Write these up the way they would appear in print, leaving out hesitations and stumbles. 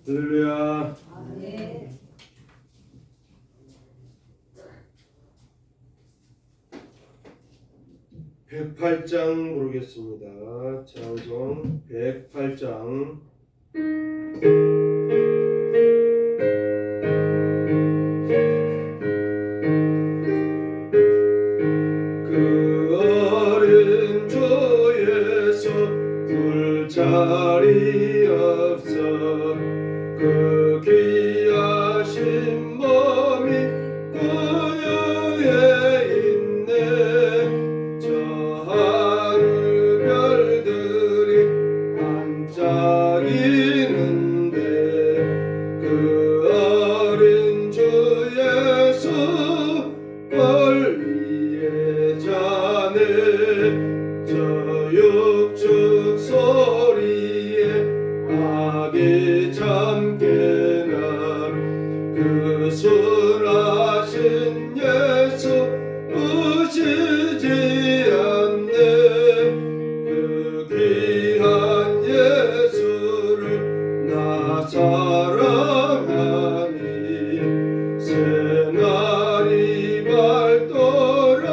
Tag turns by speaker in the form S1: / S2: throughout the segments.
S1: 할렐루야.
S2: 아멘.
S1: 108장 부르겠습니다. 찬송 108장. 그 어린 조에서 둘자리 없어 그 귀하신 몸이 고요에 있네. 저 하늘 별들이 반짝이는데 그 어린 주 예수 권리에 자네. 저 육축 소리에 아기 참깨나 그 순하신 예수 우시지 않네. 그 귀한 예수를 나 사랑하니 새날이 밝도록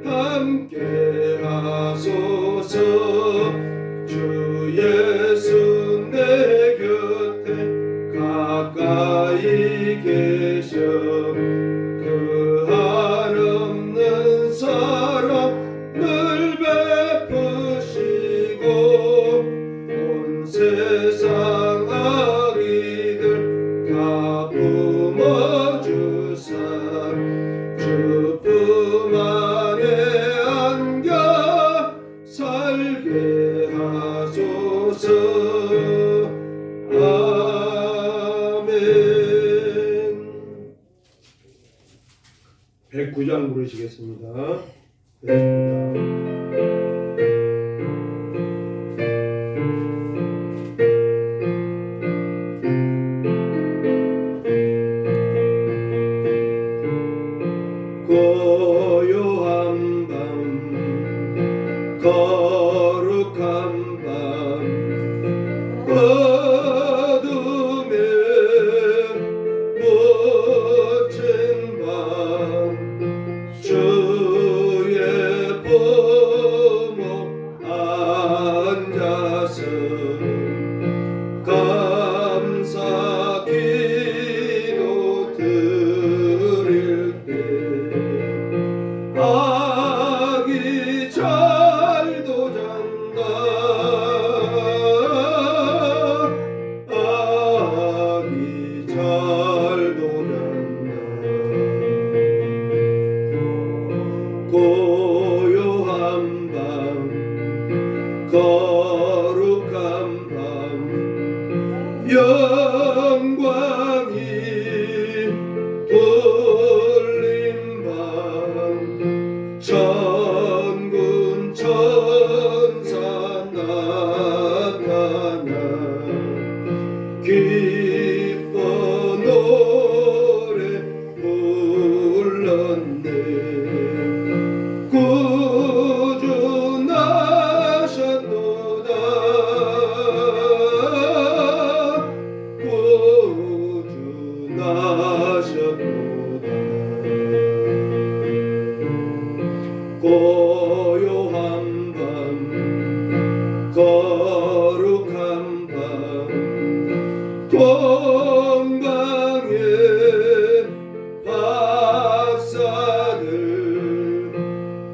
S1: 함께 하소서. 주 예수 내 곁에 가까이 계셔 그 한없는 사랑 늘 베푸시고 온 세상 아기들 다 품어주사 주 품 안에 안겨 살게 하소서. 아멘. 109장 부르시겠습니다. 109장. 고요한 밤 거룩한 밤 어둠에 묻힌 밤 주의 부모 앉아서 감사 기도 드릴 때 아기 잘도 잔다. 아기 잘도 잔다. 고요한 밤 거룩한 밤 영광이 돌린 밤 천군 천사 나타나 기뻐 노래 불렀네. 구주 나셨도다. 구주 나셨도다. 고요한 밤 거룩한 밤 동방의 박사들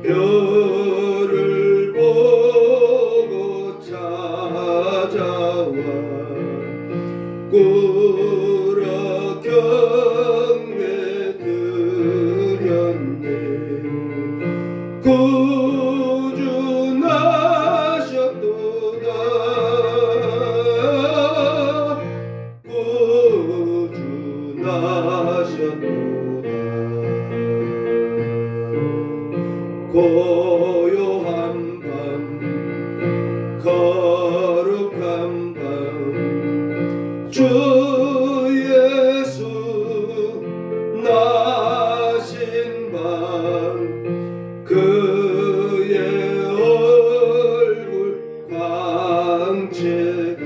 S1: 별을 보고 찾아와 꾸러 경배 드렸네. 구주 나셨도다. 구주 나셨도다. 고요한 밤 거룩한 밤 주 예수 나신 밤 그의 얼굴 광채가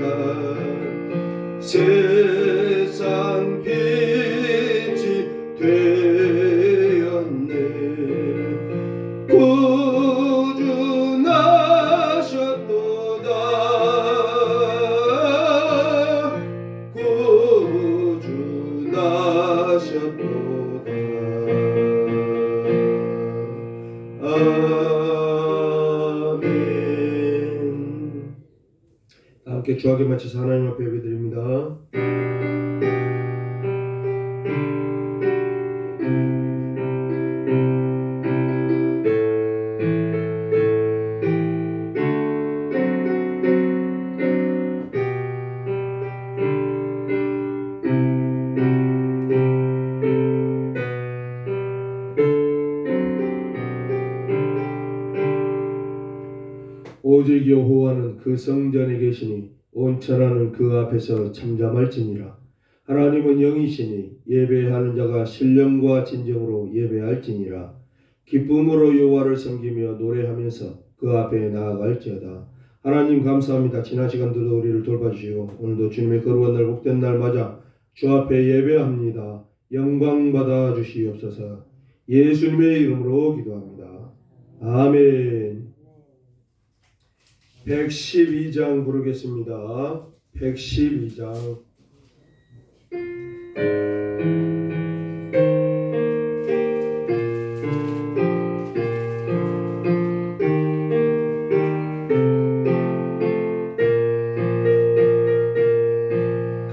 S1: 세상 빛이 되었네. 구주나셨도다. 구주나셨도다. 아멘. 함께 주하게 마치서 하나님 앞에 예배드립니다. 오직 여호와는 그 성전에 계시니 온 천하는 그 앞에서 잠잠할지니라. 하나님은 영이시니 예배하는 자가 신령과 진정으로 예배할지니라. 기쁨으로 여호와를 섬기며 노래하면서 그 앞에 나아갈지어다. 하나님 감사합니다. 지난 시간들도 우리를 돌봐주시고 오늘도 주님의 거룩한 날 복된 날 맞아 주 앞에 예배합니다. 영광 받아 주시옵소서. 예수님의 이름으로 기도합니다. 아멘. 112장 부르겠습니다. 112장.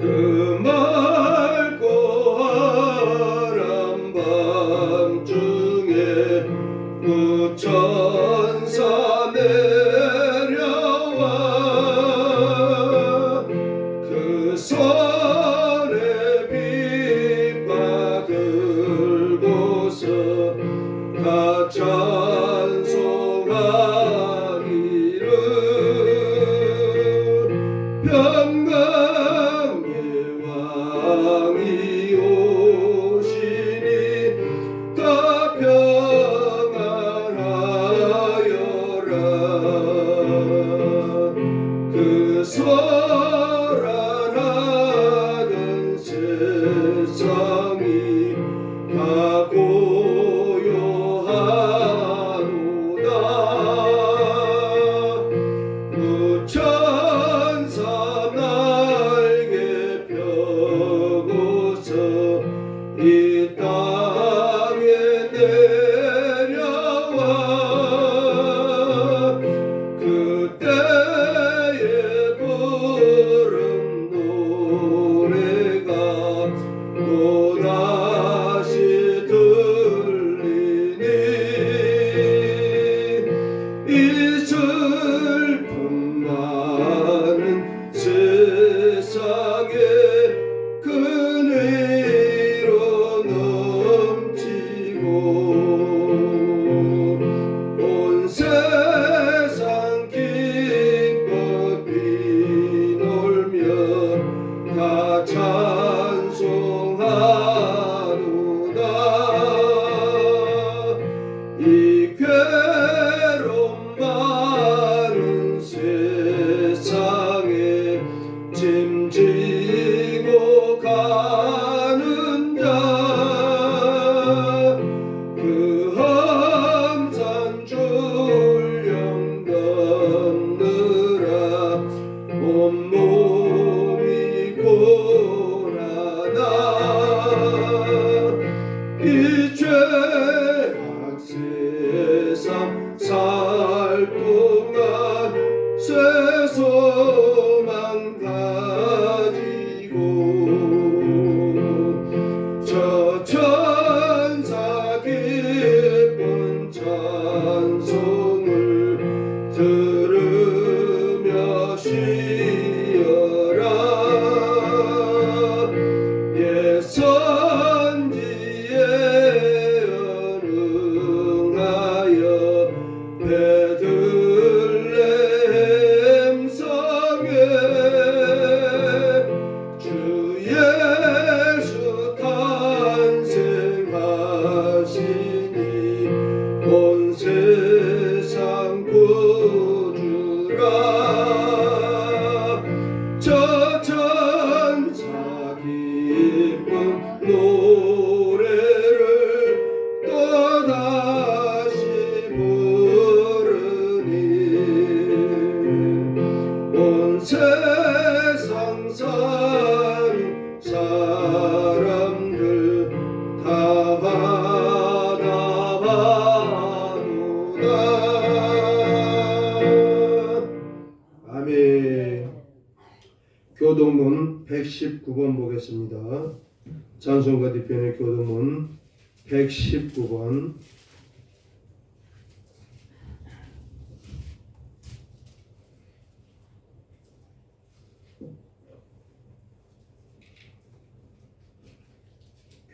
S1: 그 맑고 환한 밤중에 천사 내려와 그 손에 빛 받들고서 다 찬송하기를 평강의 왕이 오시니 다 평안하여라. 그 소란하던 세상이 다 고요하도다. 천사 날개 펴고서 이 땅에 내려와 그때에 부른 노래가 또다시 들리니 이 슬픔 많은 세상에 그네로 넘치고 온 세상 기뻐 뛰놀며 다 찬송하도다. 이 괴로움 많은 세상에 짐지고 가는 자 그 험산 줄령 걷느라 온몸이 고나다. 이 죄악 세상 살 동안 새 소망 가지고 저 천사 기쁜 찬송을 들으며 쉬어라. 예 선지에 응하여 베들레헴 성에 세상 사는 사람들 다 바라봐도다. 아멘. 교동문 119번 보겠습니다. 찬송가 뒤편의 교동문 119번.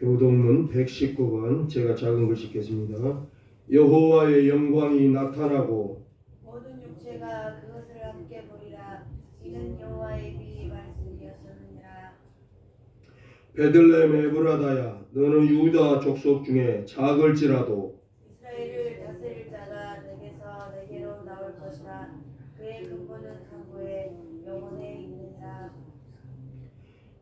S1: 교동문 119번 제가 작은 글 읽겠습니다. 여호와의 영광이 나타나고
S2: 모든 육체가 그것을 함께 보리라. 이는 여호와의 비 말씀이었느니라.
S1: 베들레헴 에브라다야, 너는 유다 족속 중에 작을지라도
S2: 이스라엘을 다스릴 자가 내게서 내게로 나올 것이라. 그의 근본은 강구에 영원에 있느니라.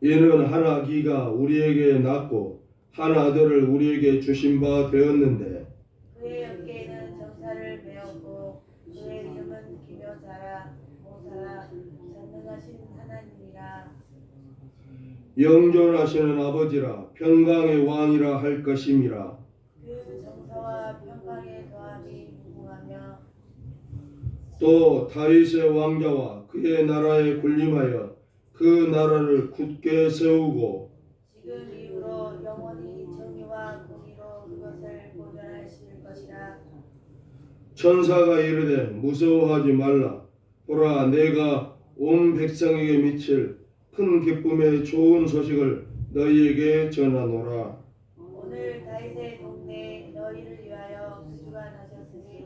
S1: 이는 한 아기가 우리에게 낳고 한 아들을 우리에게 주신 바 되었는데
S2: 그의 어깨에는 정사를 메었고 그의 이름은 기묘자라 모사라 전능하신 하나님이라.
S1: 영존하시는 아버지라 평강의 왕이라 할 것임이라.
S2: 그 정사와 평강의 도함이 무궁하며
S1: 또 다윗의 왕자와 그의 나라에 군림하여 그 나라를 굳게 세우고
S2: 지금 이후로 영원히 정의와 공의로 그것을 보존하실 것이라.
S1: 천사가 이르되 무서워하지 말라. 보라, 내가 온 백성에게 미칠 큰 기쁨의 좋은 소식을 너희에게 전하노라.
S2: 오늘 다윗의 동네에 너희를 위하여 구주가 나셨으니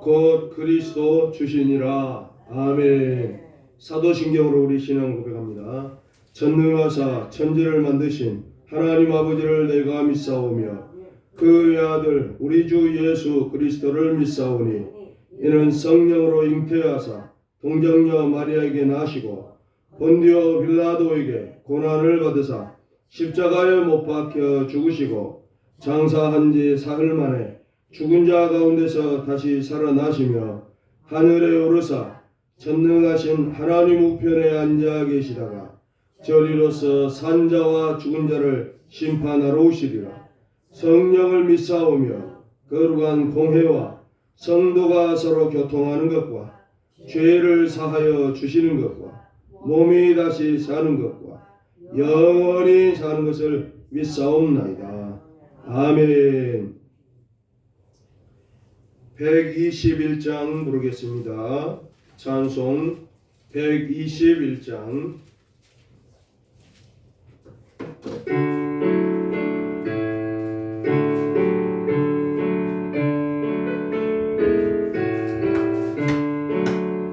S1: 곧 그리스도 주시니라. 아멘. 사도신경으로 우리 신앙 고백합니다. 전능하사 천지를 만드신 하나님 아버지를 내가 믿사오며 그의 아들 우리 주 예수 그리스도를 믿사오니 이는 성령으로 잉태하사 동정녀 마리아에게 나시고 본디오 빌라도에게 고난을 받으사 십자가에 못 박혀 죽으시고 장사한 지 사흘 만에 죽은 자 가운데서 다시 살아나시며 하늘에 오르사 전능하신 하나님 우편에 앉아 계시다가 저리로서 산자와 죽은 자를 심판하러 오시리라. 성령을 믿사오며 거룩한 공회와 성도가 서로 교통하는 것과 죄를 사하여 주시는 것과 몸이 다시 사는 것과 영원히 사는 것을 믿사옵나이다. 아멘. 121장 부르겠습니다. 찬송 121장.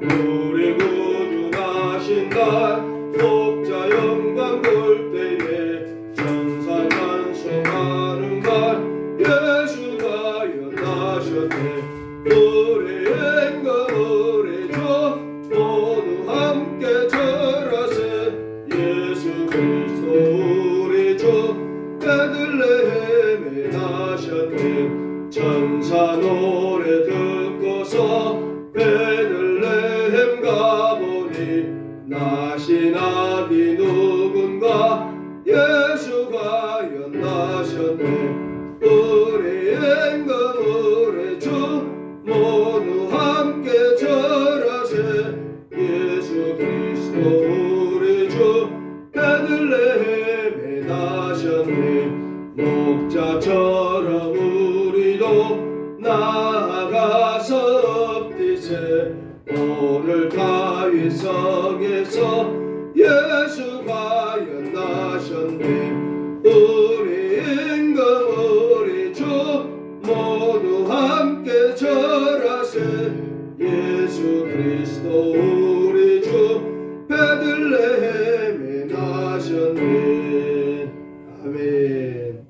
S1: 우리 구주 나신다 목자 영광 볼 때에 천사 찬송하는 날 예수가 연하셨네. 노래인가 노래죠 모두 함께 절하세. 예수 그리스도 우리 주 베들레헴에 나셨네. 천사 노래 듣고서 베들레헴 가보니 나신 아기 누군가 예수가 연나셨네. 우리인가 노래죠 모두 함께 절하세. 예수 그리스도 우리 주 베들레헴에 나셨네. 목자처럼 우리도 나아가서 엎디세. 오늘 다윗 성에서 예수가 연나셨네. 우리인가 우리 주 모두 함께 절하세. 예수 그리스도 우리 주 베들레헴에 나셨네. 아멘.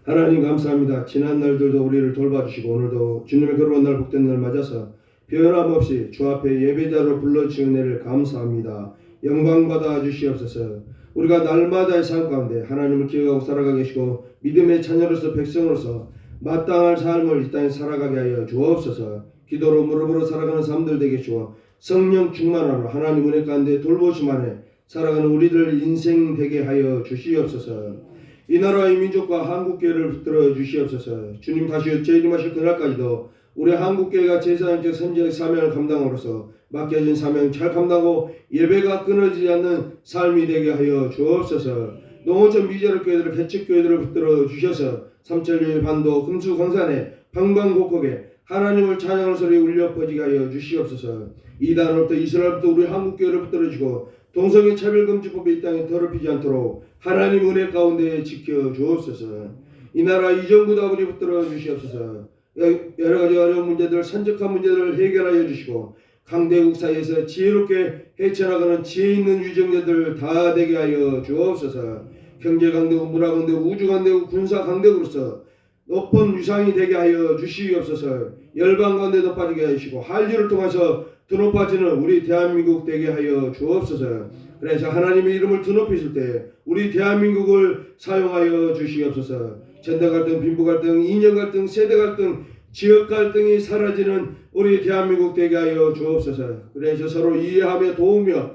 S1: 하나님 감사합니다. 지난 날들도 우리를 돌봐주시고 오늘도 주님의 거룩한 날 복된 날 맞아서 변함없이 주 앞에 예배자로 불러주신 은혜를 감사합니다. 영광 받아 주시옵소서. 우리가 날마다의 삶 가운데 하나님을 기억하고 살아가 계시고 믿음의 자녀로서 백성으로서 마땅할 삶을 이 땅에 살아가게 하여 주옵소서. 기도로 무릎으로 살아가는 삶들 되게 주어 성령 충만함으로 하나님 은혜 가운데 돌보심 안에 살아가는 우리들 인생 되게 하여 주시옵소서. 이 나라 이 민족과 한국교회를 붙들어 주시옵소서. 주님 다시 재림하실 그날까지도 우리 한국교회가 제사장적 선지자의 사명을 감당함으로써 맡겨진 사명 잘 감당하고 예배가 끊어지지 않는 삶이 되게 하여 주옵소서. 농어촌 미제로 교회들을 개척교회들을 붙들어 주셔서 삼천리 반도 금수 광산에 방방곡곡에 하나님을 찬양하는 소리 울려 퍼지게 하여 주시옵소서. 이단으로부터 이스라엘부터 우리 한국교회를 붙들어 주시고 동성애 차별금지법이 이 땅에 더럽히지 않도록 하나님 은혜 가운데 지켜 주옵소서. 이 나라 이정부도 아버지 붙들어 주시옵소서. 여러 가지 어려운 문제들, 산적한 문제들을 해결하여 주시고 강대국 사이에서 지혜롭게 헤쳐나가는 지혜 있는 유정자들 다 되게 하여 주옵소서. 경제 강대국, 문화 강대국, 우주 강대국, 군사 강대국으로서 높은 유상이 되게 하여 주시옵소서. 열방 가운데도 빠지게 하시고 한류를 통해서 드높아지는 우리 대한민국 되게 하여 주옵소서. 그래서 하나님의 이름을 드높이실 때 우리 대한민국을 사용하여 주시옵소서. 젠더 갈등, 빈부 갈등, 이념 갈등, 세대 갈등, 지역 갈등이 사라지는 우리 대한민국 되게 하여 주옵소서. 그래서 서로 이해하며 도우며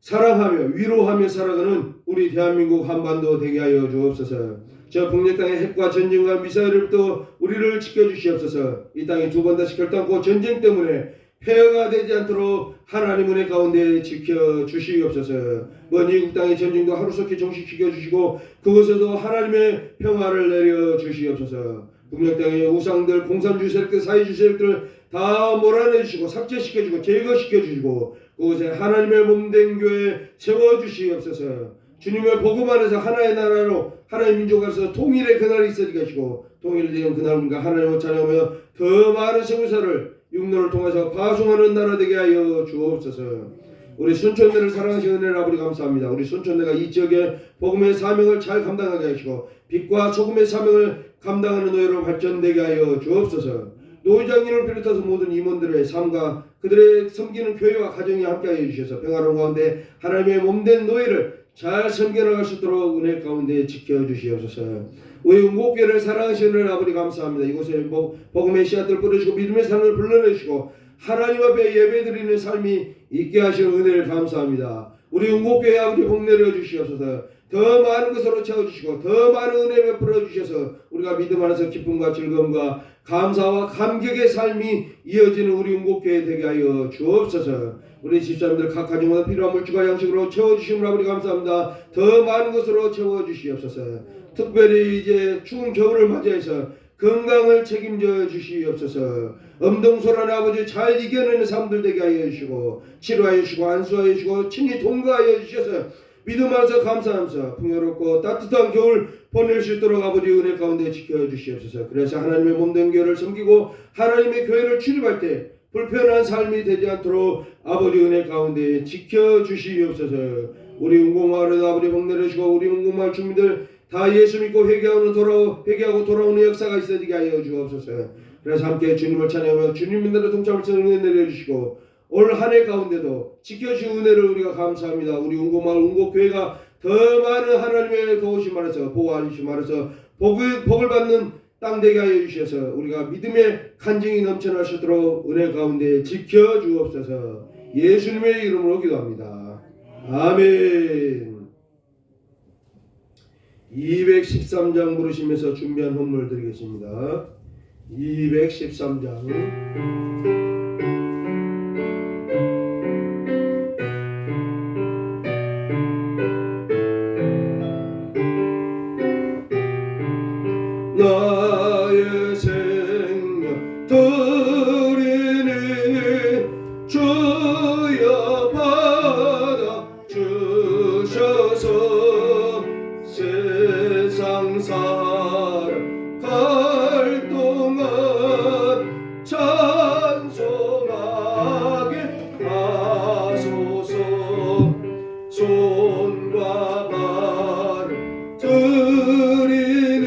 S1: 사랑하며 위로하며 살아가는 우리 대한민국 한반도 되게 하여 주옵소서. 저 북녘 땅의 핵과 전쟁과 미사일로부터 우리를 지켜주시옵소서. 이 땅이 두 번 다시 결단코 전쟁 때문에 폐허가 되지 않도록 하나님 은혜 가운데 지켜주시옵소서. 먼 이국 땅의 전쟁도 하루속히 종식시켜주시고 그곳에도 하나님의 평화를 내려주시옵소서. 북녘 땅의 우상들, 공산주의 세력들, 사회주의 세력들 다 몰아내주시고 삭제시켜주고 제거시켜주시고 그곳에 하나님의 몸된 교회 세워주시옵소서. 주님의 복음 안에서 하나의 나라로 하나의 민족 안에서 통일의 그날이 있어지게 하시고 통일된 그날과 하나님을 찬양하며 더 많은 성교사를 육로를 통해서 파송하는 나라 되게 하여 주옵소서. 우리 순천대를 사랑하시는 은혜를 아버지 감사합니다. 우리 순천대가 이 지역의 복음의 사명을 잘 감당하게 하시고 빛과 소금의 사명을 감당하는 노예로 발전되게 하여 주옵소서. 노회장님을 비롯해서 모든 임원들의 삶과 그들의 섬기는 교회와 가정이 함께하여 주셔서 평화로운 가운데 하나님의 몸된 노예를 잘 섬겨나갈 수 있도록 은혜 가운데 지켜주시옵소서. 우리 운곡교회를 사랑하시는 아버지 감사합니다. 이곳에 복음의 씨앗들 뿌려주시고 믿음의 삶을 불러내시고 하나님 앞에 예배드리는 삶이 있게 하시는 은혜를 감사합니다. 우리 운곡교회 아버지 복 내려주시옵소서. 더 많은 것으로 채워주시고 더 많은 은혜 베풀어 주셔서 우리가 믿음 안에서 기쁨과 즐거움과 감사와 감격의 삶이 이어지는 우리 운곡교회 되게 하여 주옵소서. 우리 집사님들 각 가정마다 필요한 물질과 양식으로 채워주시므로 아버지 감사합니다. 더 많은 것으로 채워주시옵소서. 특별히 이제 추운 겨울을 맞이해서 건강을 책임져 주시옵소서. 엄동소란의 아버지 잘 이겨내는 사람들 되게 하여 주시고 치료하여 주시고 안수하여 주시고 친히 통과하여 주셔서 믿음 안에서 감사하면서 풍요롭고 따뜻한 겨울 보낼 수 있도록 아버지 은혜 가운데 지켜주시옵소서. 그래서 하나님의 몸된 교회를 섬기고 하나님의 교회를 출입할 때 불편한 삶이 되지 않도록 아버지 은혜 가운데 지켜주시옵소서. 우리 운곡마을에도 아버지 복 내려주시고 우리 운곡마을 주민들 다 예수 믿고 회개하고 돌아오는 역사가 있어지게 하여 주옵소서. 그래서 함께 주님을 찬양하며 주님 믿는 동참을 은혜 내려주시고 올 한 해 가운데도 지켜주신 은혜를 우리가 감사합니다. 우리 운곡마을 운곡교회가 더 많은 하나님의 도우심 안에서 보호하심 안에서 복을 받는 땅 되게 하여 주셔서 우리가 믿음의 간증이 넘쳐날 수 있도록 은혜 가운데 지켜주옵소서. 예수님의 이름으로 기도합니다. 아멘. 213장 부르시면서 준비한 헌물 드리겠습니다. 213장 나의 생명 드리니 주여 받아 주셔서 세상 살아갈 동안 찬송하게 하소서. 손과 발을 드리니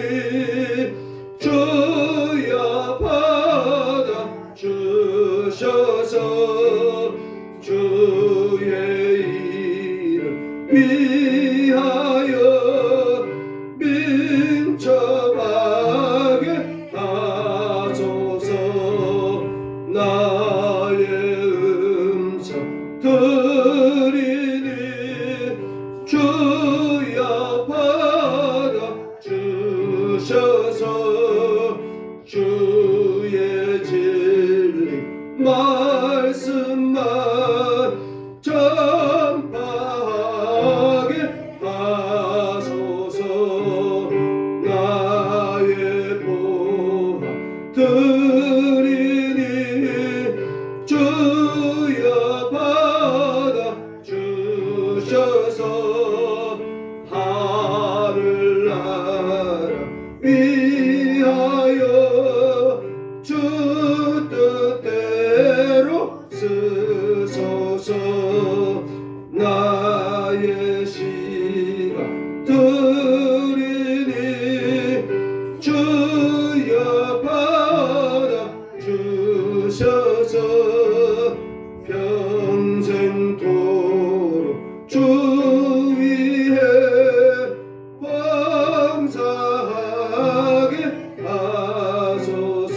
S1: 주여 받아 주셔서 주의 이름 위하여 민첩하게 하소서. 나의 드리니 주여 받아 주셔서 주의 진리 말씀만 전파하게 하소서. 나의 보화 드리니 주여 받아 주셔서 하늘나라 위하여 주 뜻대로 쓰소서. 나의 시간 드리니 주여 받아 주셔서 평생토록 주 위에 봉사하게 하소서.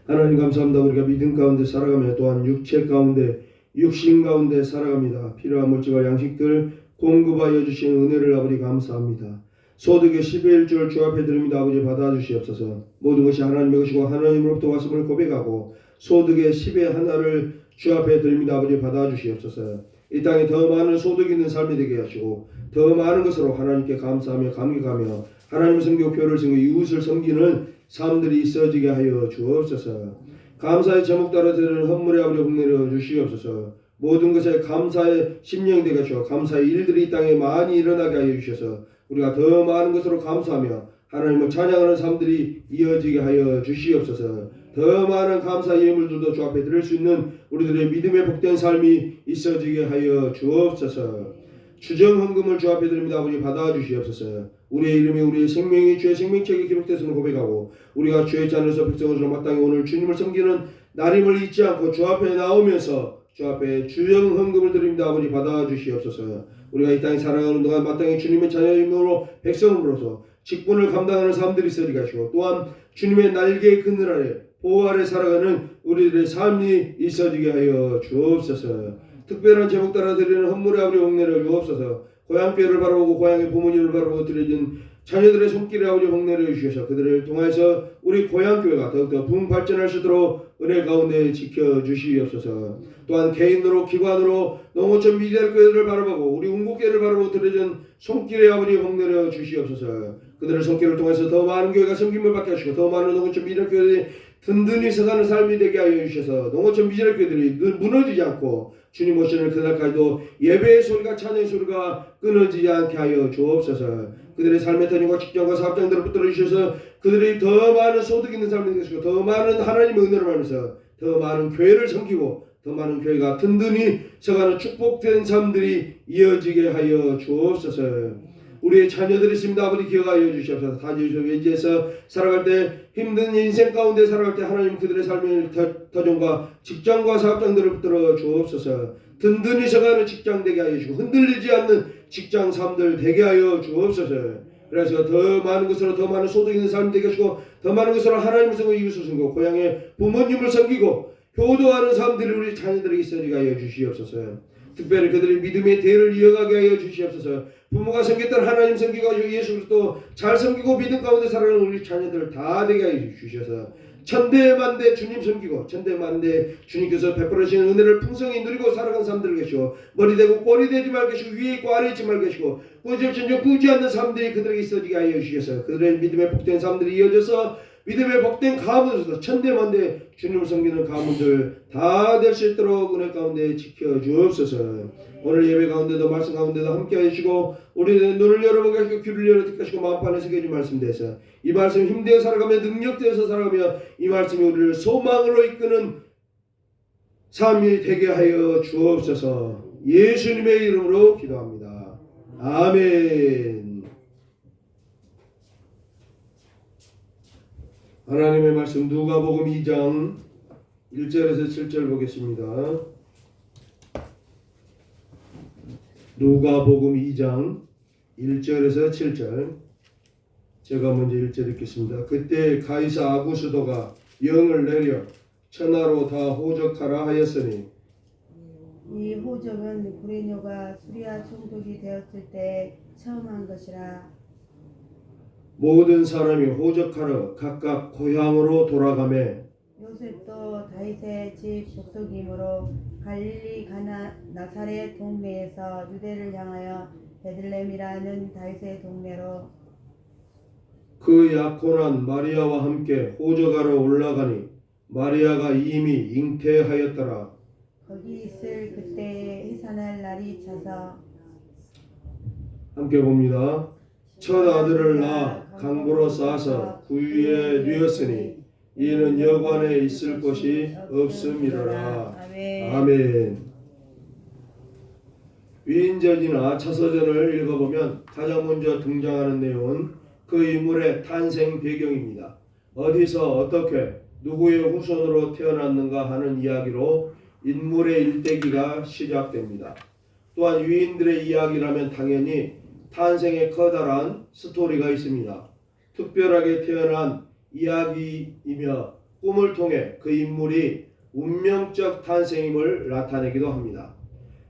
S1: 하나님 감사합니다. 우리가 믿음 가운데 살아가며 또한 육체 가운데 육신 가운데 살아갑니다. 필요한 물질과 양식들 공급하여 주시는 은혜를 아버지 감사합니다. 소득의 10의 1조를 주 앞에 드립니다. 아버지 받아주시옵소서. 모든 것이 하나님의 것이고 하나님으로부터 왔음을 고백하고 소득의 10의 하나를 주 앞에 드립니다. 아버지 받아주시옵소서. 이 땅에 더 많은 소득 있는 삶이 되게 하시고 더 많은 것으로 하나님께 감사하며 감격하며 하나님을 섬기고 교회를 섬기고 이웃을 섬기는 삶들이 있어지게 하여 주옵소서. 감사의 제목 따라 드리는 헌물의 아버지 복내려 주시옵소서. 모든 것에 감사의 심령이 되게 하시고 감사의 일들이 이 땅에 많이 일어나게 하여 주셔서 우리가 더 많은 것으로 감사하며 하나님을 찬양하는 삶들이 이어지게 하여 주시옵소서. 더 많은 감사의 예물들도 주 앞에 드릴 수 있는 우리들의 믿음의 복된 삶이 있어지게 하여 주옵소서. 추정 헌금을 주 앞에 드립니다. 아버지 받아주시옵소서. 우리의 이름이 우리의 생명이 주의 생명책에 기록됐음을 고백하고 우리가 주의 자녀로서 백성으로 마땅히 오늘 주님을 섬기는 날임을 잊지 않고 주 앞에 나오면서 주 앞에 추정 헌금을 드립니다. 아버지 받아주시옵소서. 우리가 이 땅에 살아가는 동안 마땅히 주님의 자녀임으로 백성으로서 직분을 감당하는 사람들이 있어지게 하시고 또한 주님의 날개의 그늘 아래 보호 아래 살아가는 우리들의 삶이 있어지게 하여 주옵소서. 특별한 제목 따라 드리는 헌물의 아버지 복내려 주옵소서. 고향교회를 바라보고 고향의 부모님을 바라보고 드려진 자녀들의 손길에 아버지 복내려 주셔서 그들을 통해서 우리 고향교회가 더욱더 부흥발전할 수 있도록 은혜 가운데 지켜주시옵소서. 또한 개인으로 기관으로 농어촌 미디어교회를 바라보고 우리 운국교회를 바라보고 드려진 손길에 아버지 복내려 주시옵소서. 그들의 손길을 통해서 더 많은 교회가 섬김을 받게 하시고 더 많은 농어촌 미디어교회들이 든든히 서가는 삶이 되게 하여 주셔서 농어촌 미디어교회들이 무너지지 않고 주님 오시는 그날까지도 예배의 소리가 찬양의 소리가 끊어지지 않게 하여 주옵소서. 그들의 삶의 터전과 직장과 사업장들을 붙들어 주셔서 그들이 더 많은 소득 있는 삶이 되시고 더 많은 하나님의 은혜를 받으면서 더 많은 교회를 섬기고 더 많은 교회가 든든히 서가는 축복된 삶들이 이어지게 하여 주옵소서. 우리의 자녀들이 있습니다. 아버지 기억하여 주시옵소서. 타지에서 외지에서 살아갈 때 힘든 인생 가운데 살아갈 때 하나님 그들의 삶의 터전과 직장과 사업장들을 붙들어 주옵소서. 든든히 서가는 직장 되게 하여 주시고 흔들리지 않는 직장 삶들 되게 하여 주옵소서. 그래서 더 많은 것으로 더 많은 소득 있는 삶이 되게 하시고 더 많은 것으로 하나님을 섬기고 이웃을 섬기고 고향의 부모님을 섬기고 효도하는 삶들이 우리 자녀들에게 있어지게 하여 주시옵소서. 특별히 그들의 믿음의 대를 이어가게 하여 주시옵소서. 부모가 섬겼던 하나님 섬기고 예수 그리스도 잘 섬기고 믿음 가운데 살아가는 우리 자녀들 다 되게 하여 주셔서 천대만대 주님 섬기고 천대만대 주님께서 베풀으시는 은혜를 풍성히 누리고 살아가는 사람들 계시고 머리 대고 꼬리 대지 말 것이고 위에 있고 아래 있지 말 것이고 꾸짖전혀 꾸지 않는 사람들이 그들에게 있어지게 하여 주셔서 그들의 믿음의 복된 사람들이 이어져서 믿음의 복된 가문에서 천대만대 주님을 섬기는 가문들 다 될 수 있도록 은혜 가운데 지켜주옵소서. 오늘 예배 가운데도 말씀 가운데도 함께 하시고 우리의 눈을 열어보게 하시고 귀를 열어 듣게 하시고 마음판에 새겨진 말씀 되어서 이 말씀 힘되어 살아가며 능력되어서 살아가며 이 말씀이 우리를 소망으로 이끄는 삶이 되게 하여 주옵소서. 예수님의 이름으로 기도합니다. 아멘. 하나님의 말씀 누가복음 2장 1절에서 7절 보겠습니다. 누가복음 2장 1절에서 7절 제가 먼저 1절 읽겠습니다. 그때 가이사 아구스도가 영을 내려 천하로 다 호적하라 하였으니
S2: 이 호적은 구레뇨가 수리아 총독이 되었을 때 처음 한 것이라.
S1: 모든 사람이 호적하러 각각 고향으로 돌아가매
S2: 요셉도 다윗의 집 족속이므로 갈릴리 가나 나사렛 동네에서 유대를 향하여 베들레헴이라는 다윗의 동네로
S1: 그 약혼한 마리아와 함께 호적하러 올라가니 마리아가 이미 잉태하였더라.
S2: 거기 있을 그때 해산할 날이 차서
S1: 함께 봅니다. 첫 아들을 낳아 강보로 싸서 구유에 뉘었으니 이는 여관에 있을 곳이 없음이로라. 아멘. 위인전이나 차서전을 읽어보면 가장 먼저 등장하는 내용은 그 인물의 탄생 배경입니다. 어디서 어떻게 누구의 후손으로 태어났는가 하는 이야기로 인물의 일대기가 시작됩니다. 또한 위인들의 이야기라면 당연히 탄생에 커다란 스토리가 있습니다. 특별하게 태어난 이야기이며 꿈을 통해 그 인물이 운명적 탄생임을 나타내기도 합니다.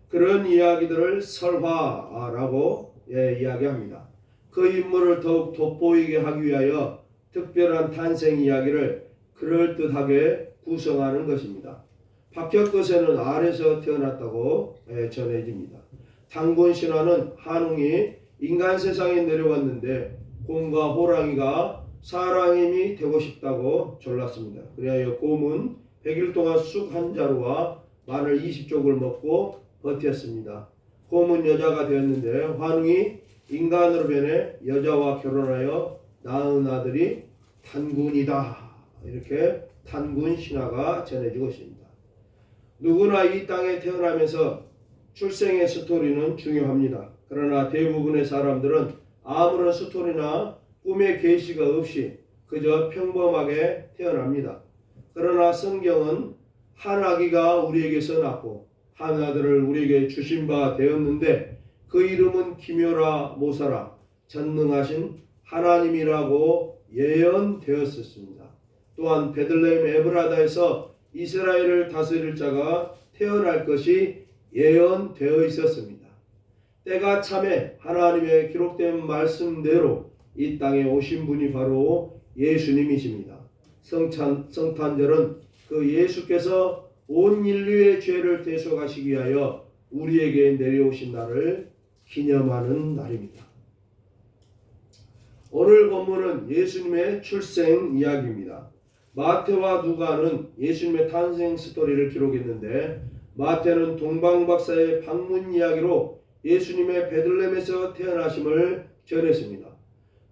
S1: 그런 이야기들을 설화라고 이야기합니다. 그 인물을 더욱 돋보이게 하기 위하여 특별한 탄생 이야기를 그럴듯하게 구성하는 것입니다. 박혁것에는 알에서 태어났다고 전해집니다. 단군 신화는 한웅이 인간 세상에 내려왔는데 곰과 호랑이가 사람이 되고 싶다고 졸랐습니다. 그리하여 곰은 100일 동안 쑥 한 자루와 마늘 20쪽을 먹고 버텼습니다. 곰은 여자가 되었는데 환웅이 인간으로 변해 여자와 결혼하여 낳은 아들이 단군이다. 이렇게 단군 신화가 전해지고 있습니다. 누구나 이 땅에 태어나면서 출생의 스토리는 중요합니다. 그러나 대부분의 사람들은 아무런 스토리나 꿈의 계시가 없이 그저 평범하게 태어납니다. 그러나 성경은 한 아기가 우리에게서 낳고 한 아들을 우리에게 주신 바 되었는데 그 이름은 기묘라 모사라 전능하신 하나님이라고 예언되었었습니다. 또한 베들레헴 에브라다에서 이스라엘을 다스릴 자가 태어날 것이 예언되어 있었습니다. 때가 참에 하나님의 기록된 말씀대로 이 땅에 오신 분이 바로 예수님이십니다. 성탄절은 그 예수께서 온 인류의 죄를 대속하시기 위하여 우리에게 내려오신 날을 기념하는 날입니다. 오늘 본문은 예수님의 출생 이야기입니다. 마태와 누가는 예수님의 탄생 스토리를 기록했는데 마태는 동방박사의 방문 이야기로 예수님의 베들레헴에서 태어나심을 전했습니다.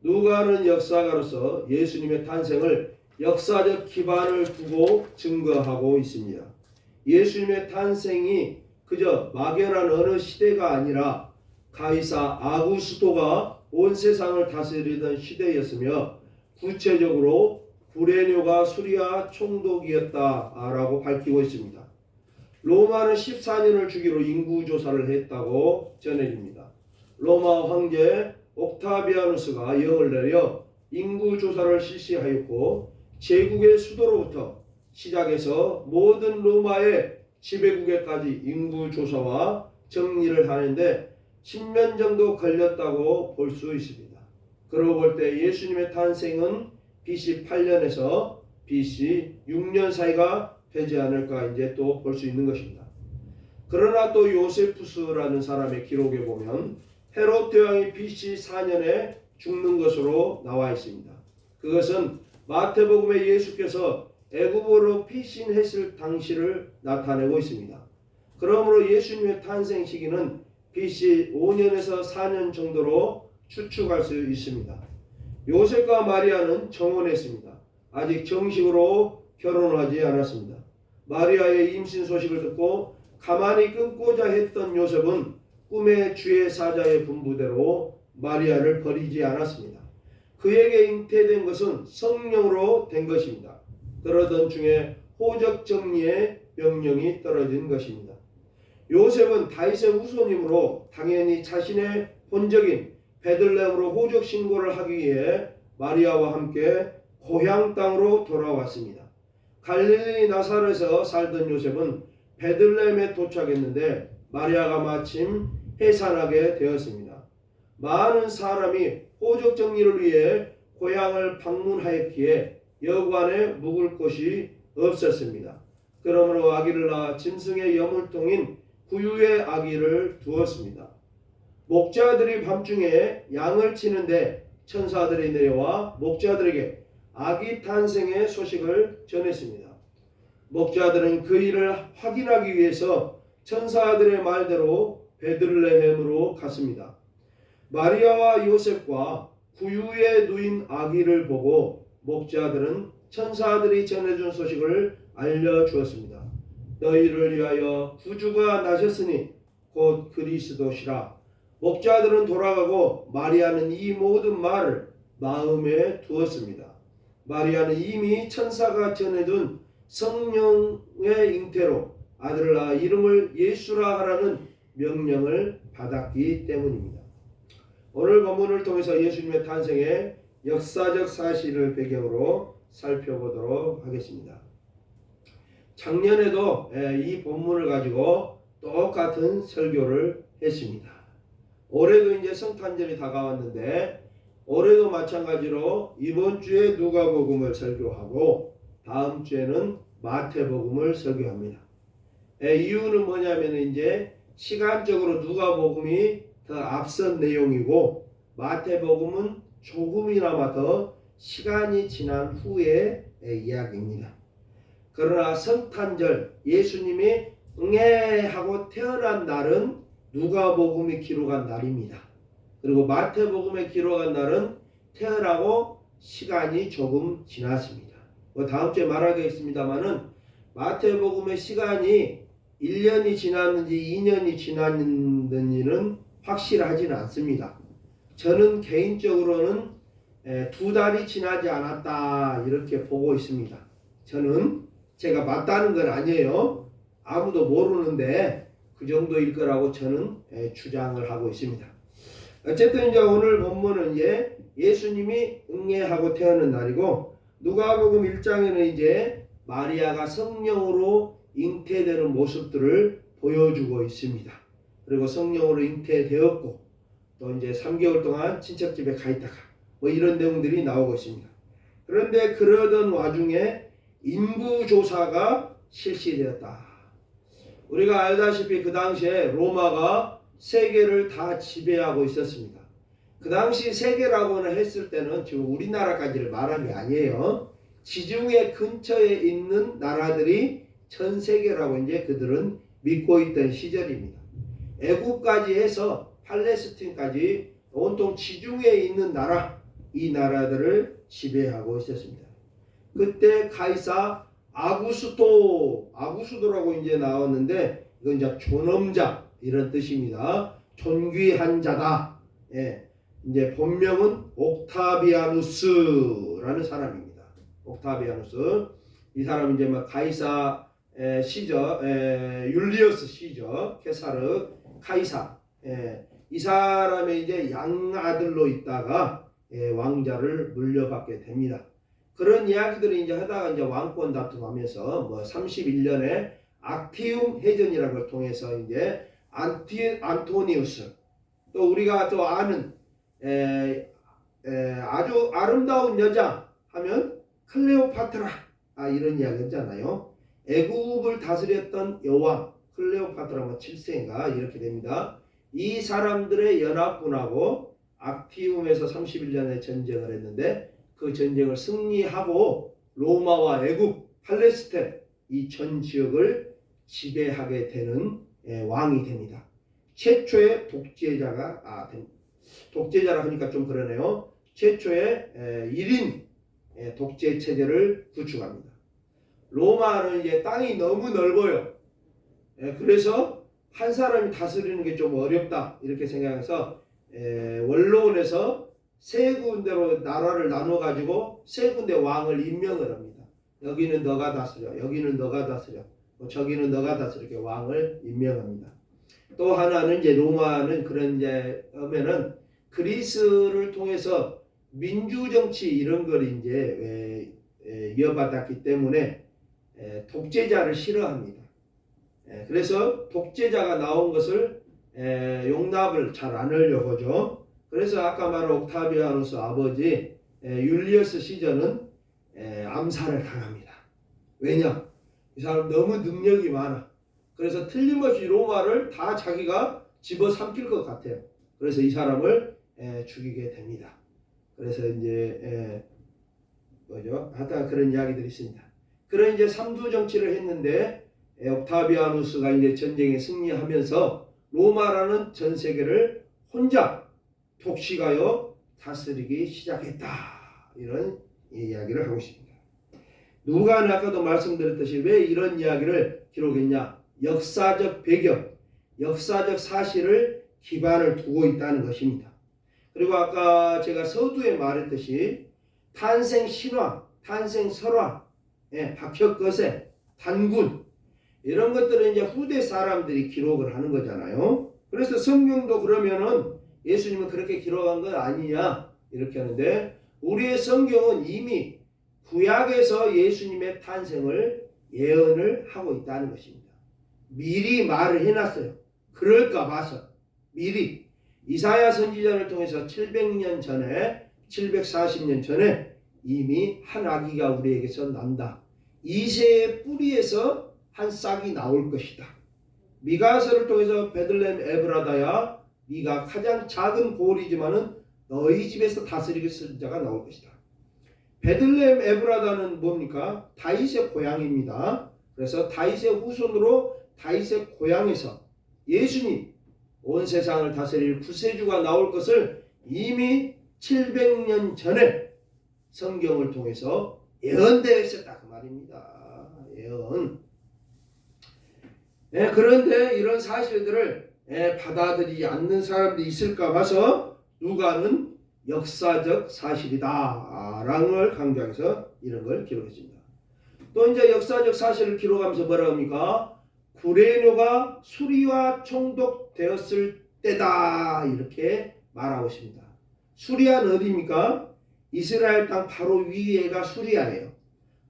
S1: 누가는 역사가로서 예수님의 탄생을 역사적 기반을 두고 증거하고 있습니다. 예수님의 탄생이 그저 막연한 어느 시대가 아니라 가이사 아구스토가 온 세상을 다스리던 시대였으며 구체적으로 구레뇨가 수리아 총독이었다라고 밝히고 있습니다. 로마는 14년을 주기로 인구조사를 했다고 전해집니다. 로마 황제 옥타비아누스가 영을 내려 인구조사를 실시하였고 제국의 수도로부터 시작해서 모든 로마의 지배국에까지 인구조사와 정리를 하는데 10년 정도 걸렸다고 볼 수 있습니다. 그러고 볼 때 예수님의 탄생은 BC 8년에서 BC 6년 사이가 되지 않을까 이제 또 볼 수 있는 것입니다. 그러나 또 요세푸스라는 사람의 기록에 보면 헤롯 왕이 BC 4년에 죽는 것으로 나와 있습니다. 그것은 마태복음에 예수께서 애굽으로 피신했을 당시를 나타내고 있습니다. 그러므로 예수님의 탄생 시기는 BC 5년에서 4년 정도로 추측할 수 있습니다. 요셉과 마리아는 정혼했습니다. 아직 정식으로 결혼하지 않았습니다. 마리아의 임신 소식을 듣고 가만히 끊고자 했던 요셉은 꿈의 주의 사자의 분부대로 마리아를 버리지 않았습니다. 그에게 잉태된 것은 성령으로 된 것입니다. 그러던 중에 호적 정리의 명령이 떨어진 것입니다. 요셉은 다윗의 후손이므로 당연히 자신의 본적인 베들레헴으로 호적 신고를 하기 위해 마리아와 함께 고향 땅으로 돌아왔습니다. 갈릴리 나사렛에서 살던 요셉은 베들레헴에 도착했는데 마리아가 마침 해산하게 되었습니다. 많은 사람이 호적 정리를 위해 고향을 방문하였기에 여관에 묵을 곳이 없었습니다. 그러므로 아기를 낳아 짐승의 여물통인 구유의 아기를 두었습니다. 목자들이 밤중에 양을 치는데 천사들이 내려와 목자들에게 아기 탄생의 소식을 전했습니다. 목자들은 그 일을 확인하기 위해서 천사들의 말대로 베들레헴으로 갔습니다. 마리아와 요셉과 구유에 누인 아기를 보고 목자들은 천사들이 전해준 소식을 알려주었습니다. 너희를 위하여 구주가 나셨으니 곧 그리스도시라. 목자들은 돌아가고 마리아는 이 모든 말을 마음에 두었습니다. 마리아는 이미 천사가 전해준 성령의 잉태로 아들을 낳아 이름을 예수라 하라는 명령을 받았기 때문입니다. 오늘 본문을 통해서 예수님의 탄생의 역사적 사실을 배경으로 살펴보도록 하겠습니다. 작년에도 이 본문을 가지고 똑같은 설교를 했습니다. 올해도 이제 성탄절이 다가왔는데 올해도 마찬가지로 이번 주에 누가복음을 설교하고 다음 주에는 마태복음을 설교합니다. 이유는 뭐냐면 이제 시간적으로 누가복음이 더 앞선 내용이고 마태복음은 조금이나마 더 시간이 지난 후의 이야기입니다. 그러나 성탄절 예수님이 응애하고 태어난 날은 누가복음이 기록한 날입니다. 그리고 마태복음에 기록한 날은 태어나고 시간이 조금 지났습니다. 다음 주에 말하겠습니다만은 마태복음의 시간이 1년이 지났는지 2년이 지났는지는 확실하지는 않습니다. 저는 개인적으로는 2달이 지나지 않았다 이렇게 보고 있습니다. 저는 제가 맞다는 건 아니에요. 아무도 모르는데 그 정도일 거라고 저는 주장을 하고 있습니다. 어쨌든 이제 오늘 본문은 예수님이 응애하고 태어난 날이고 누가복음 1장에는 이제 마리아가 성령으로 잉태되는 모습들을 보여주고 있습니다. 그리고 성령으로 잉태되었고 또 이제 3개월 동안 친척집에 가 있다가 뭐 이런 내용들이 나오고 있습니다. 그런데 그러던 와중에 인구조사가 실시되었다. 우리가 알다시피 그 당시에 로마가 세계를 다 지배하고 있었습니다. 그 당시 세계라고는 했을 때는 지금 우리나라까지를 말한 게 아니에요. 지중해 근처에 있는 나라들이 전 세계라고 이제 그들은 믿고 있던 시절입니다. 애국까지 해서 팔레스틴까지 온통 지중해에 있는 나라, 이 나라들을 지배하고 있었습니다. 그때 가이사 아구스도라고 이제 나왔는데 이건 이제 존엄자 이런 뜻입니다. 존귀한 자다. 이제 본명은 옥타비아누스라는 사람입니다. 옥타비아누스. 이 사람은 이제 가이사 시저, 율리어스 시저, 케사르, 카이사. 이 사람의 이제 양아들로 있다가 왕자를 물려받게 됩니다. 그런 이야기들을 이제 하다가 이제 왕권 다툼하면서 뭐 31년에 악티움 해전이라는 걸 통해서 이제 안토니우스 또 우리가 또 아는 아주 아름다운 여자 하면 클레오파트라 이런 이야기 했잖아요. 애국을 다스렸던 여왕 클레오파트라 뭐 7세인가 이렇게 됩니다. 이 사람들의 연합군하고 악티움에서 31년에 전쟁을 했는데 그 전쟁을 승리하고 로마와 애국, 팔레스타인 이 전 지역을 지배하게 되는 왕이 됩니다. 최초의 독재자가 독재자라 하니까 좀 그러네요. 최초의 1인 독재 체제를 구축합니다. 로마는 이제 땅이 너무 넓어요. 그래서 한 사람이 다스리는 게 좀 어렵다 이렇게 생각해서 원로원에서 세 군데로 나라를 나눠 가지고 세 군데 왕을 임명을 합니다. 여기는 너가 다스려, 여기는 너가 다스려, 저기는 너가 다스려 이렇게 왕을 임명합니다. 또 하나는 이제 로마는 그런 이제 하면은 그리스를 통해서 민주정치 이런 걸 이제 이어받았기 때문에 독재자를 싫어합니다. 그래서 독재자가 나온 것을 용납을 잘 안 하려고 하죠. 그래서 아까 말한 옥타비아누스 아버지 율리어스 시저는 암살을 당합니다. 왜냐? 이 사람 너무 능력이 많아. 그래서 틀림없이 로마를 다 자기가 집어삼킬 것 같아요. 그래서 이 사람을 죽이게 됩니다. 그래서 이제 뭐죠? 하여튼 그런 이야기들이 있습니다. 그런 이제 삼두 정치를 했는데 옥타비아누스가 이제 전쟁에 승리하면서 로마라는 전 세계를 혼자 독식하여 다스리기 시작했다. 이런 이야기를 하고 있습니다. 누가는 아까도 말씀드렸듯이 왜 이런 이야기를 기록했냐? 역사적 배경, 역사적 사실을 기반을 두고 있다는 것입니다. 그리고 아까 제가 서두에 말했듯이 탄생 신화, 탄생 설화, 박혁거세, 단군 이런 것들은 이제 후대 사람들이 기록을 하는 거잖아요. 그래서 성경도 그러면은 예수님은 그렇게 기록한 건 아니냐 이렇게 하는데 우리의 성경은 이미 구약에서 예수님의 탄생을 예언을 하고 있다는 것입니다. 미리 말을 해놨어요. 그럴까 봐서 미리 이사야 선지자를 통해서 700년 전에 740년 전에 이미 한 아기가 우리에게서 난다. 이새의 뿌리에서 한 싹이 나올 것이다. 미가서를 통해서 베들레헴 에브라다야 네가 가장 작은 고을이지만은 너희 집에서 다스리겠을 자가 나올 것이다. 베들레헴 에브라다는 뭡니까? 다윗의 고향입니다. 그래서 다윗의 후손으로 다윗의 고향에서 예수님 온 세상을 다스릴 구세주가 나올 것을 이미 700년 전에 성경을 통해서 예언되어 있었다 그 말입니다. 예언. 그런데 이런 사실들을 받아들이지 않는 사람들이 있을까 봐서 누가는 역사적 사실이다 라는 걸 강조해서 이런 걸 기록했습니다. 또 이제 역사적 사실을 기록하면서 뭐라고 합니까? 구레노가 수리와 총독되었을 때다 이렇게 말하고 있습니다. 수리아는 어디입니까? 이스라엘 땅 바로 위에가 수리아예요.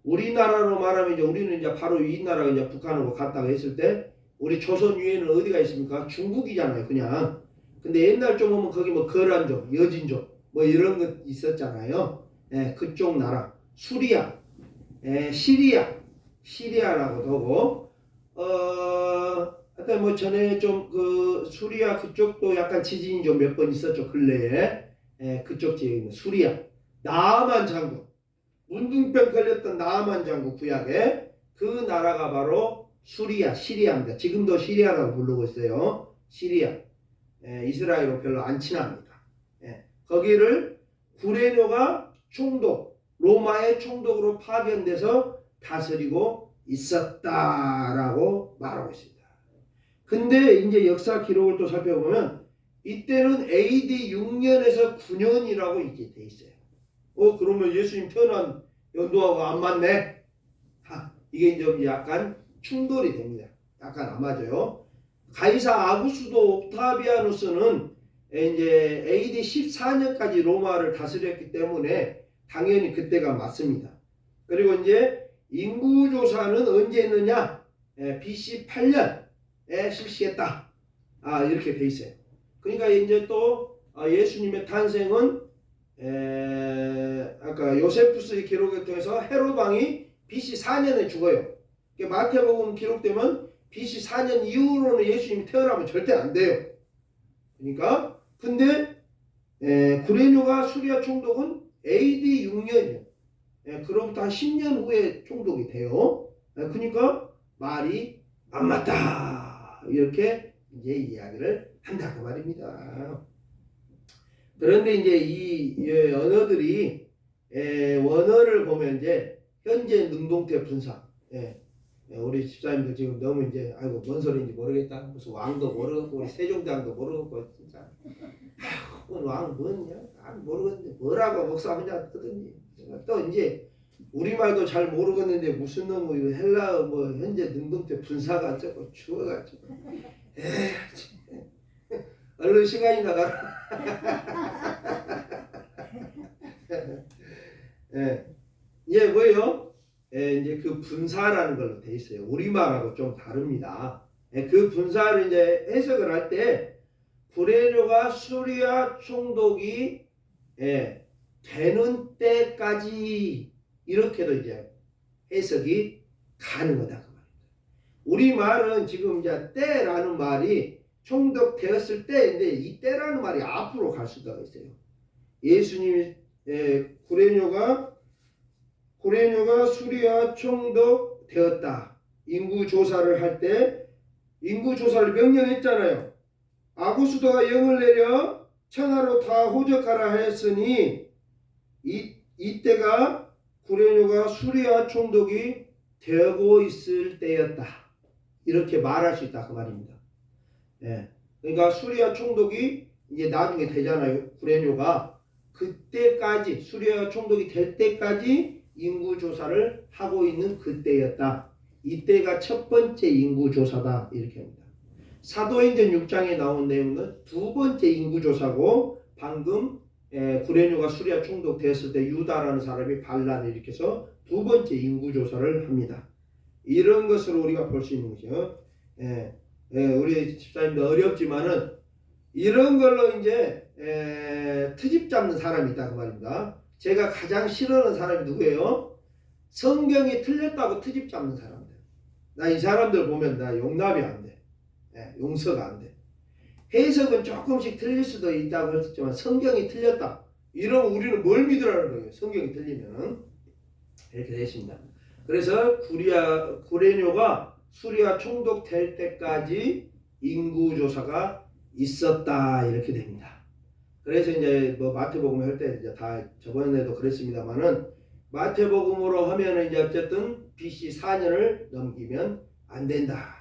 S1: 우리나라로 말하면 이제 우리는 이제 바로 위 나라가 이제 북한하고 같다고 했을 때 우리 조선 위에는 어디가 있습니까? 중국이잖아요, 그냥. 근데 옛날 좀 보면 거기 뭐 거란족, 여진족 뭐 이런 것 있었잖아요. 그쪽 나라 수리아, 시리아라고도 하고 하여튼 뭐 전에 좀 그 수리아 그쪽도 약간 지진이 좀 몇 번 있었죠 근래에. 그쪽 지역에 있는 수리아, 나아만 장군, 문둥병 걸렸던 나아만 장군 구약에 그 나라가 바로 수리아, 시리아입니다. 지금도 시리아라고 부르고 있어요. 시리아. 이스라엘로 별로 안 친합니다. 거기를 구레노가 총독, 로마의 총독으로 파견돼서 다스리고 있었다라고 말하고 있습니다. 근데 이제 역사 기록을 또 살펴보면 이때는 AD 6년에서 9년이라고 이렇게 돼 있어요. 그러면 예수님 태어난 연도하고 안 맞네? 이게 좀 약간 충돌이 됩니다. 약간 안 맞아요. 가이사 아구스도 옥타비아누스는 이제 AD 14년까지 로마를 다스렸기 때문에 당연히 그때가 맞습니다. 그리고 이제 인구조사는 언제 했느냐? BC 8년에 실시했다. 이렇게 돼 있어요. 그러니까 이제 또 예수님의 탄생은 아까 요세푸스의 기록을 통해서 헤롯 왕이 BC 4년에 죽어요. 마태복음 기록되면 BC 4년 이후로는 예수님이 태어나면 절대 안 돼요. 그러니까 근데 구레뇨가 수리아 총독은 AD 6년이에요. 그로부터 한 10년 후에 총독이 돼요. 그러니까 말이 안 맞다 이렇게 이제 이야기를 한다 그 말입니다. 그런데 이제 이 언어들이 원어를 보면 이제 현재 능동태 분사. 우리 집사님들 지금 너무 이제 아이고 뭔 소리인지 모르겠다. 무슨 왕도 모르겠고 우리 세종대왕도 모르겠고 진짜. 왕 뭐냐? 모르겠는데 뭐라고 목사 혼자 하더니 또 이제 우리말도 잘 모르겠는데 무슨 놈의 헬라어 뭐 현재 능동태 분사가 어쩌고 추워가지고 얼른 시간이 나가라. 예. 이게 뭐예요? 예, 이제 그 분사라는 걸로 돼 있어요. 우리말하고 좀 다릅니다. 예, 그 분사를 이제 해석을 할 때 구레뇨가 수리와 총독이 예, 되는 때까지 이렇게도 이제 해석이 가는 거다 그 말입니다. 우리 말은 지금 이제 때라는 말이 총독되었을 때인데 이 때라는 말이 앞으로 갈 수가 있어요. 예수님이 구레뇨가 수리아 총독 되었다. 인구 조사를 할 때 인구 조사를 명령했잖아요. 아구수도가 영을 내려 천하로 다 호적하라 하였으니 이때가 구레뇨가 수리아 총독이 되고 있을 때였다. 이렇게 말할 수 있다 그 말입니다. 예. 그러니까 수리아 총독이 이제 나중에 되잖아요. 구레뇨가 그때까지 수리아 총독이 될 때까지 인구 조사를 하고 있는 그때였다. 이때가 첫 번째 인구 조사다 이렇게 합니다. 사도행전 6장에 나온 내용은 두 번째 인구 조사고 방금 구레뇨가 수리아 총독 됐을 때 유다라는 사람이 반란을 일으켜서 두 번째 인구 조사를 합니다. 이런 것으로 우리가 볼 수 있는 거죠. 우리 집사님도 어렵지만은 이런 걸로 이제 트집 잡는 사람이 있다 그 말입니다. 제가 가장 싫어하는 사람이 누구예요? 성경이 틀렸다고 트집 잡는 사람들. 나 이 사람들 보면 나 용납이 안 돼. 용서가 안 돼. 해석은 조금씩 틀릴 수도 있다고 했지만 성경이 틀렸다. 이러면 우리는 뭘 믿으라는 거예요? 성경이 틀리면은 이렇게 되십니다. 그래서 구레뇨가 수리아 총독 될 때까지 인구조사가 있었다 이렇게 됩니다. 그래서 이제 뭐 마태복음 할 때 이제 다 저번에도 그랬습니다만은 마태복음으로 하면은 이제 어쨌든 BC 4년을 넘기면 안 된다.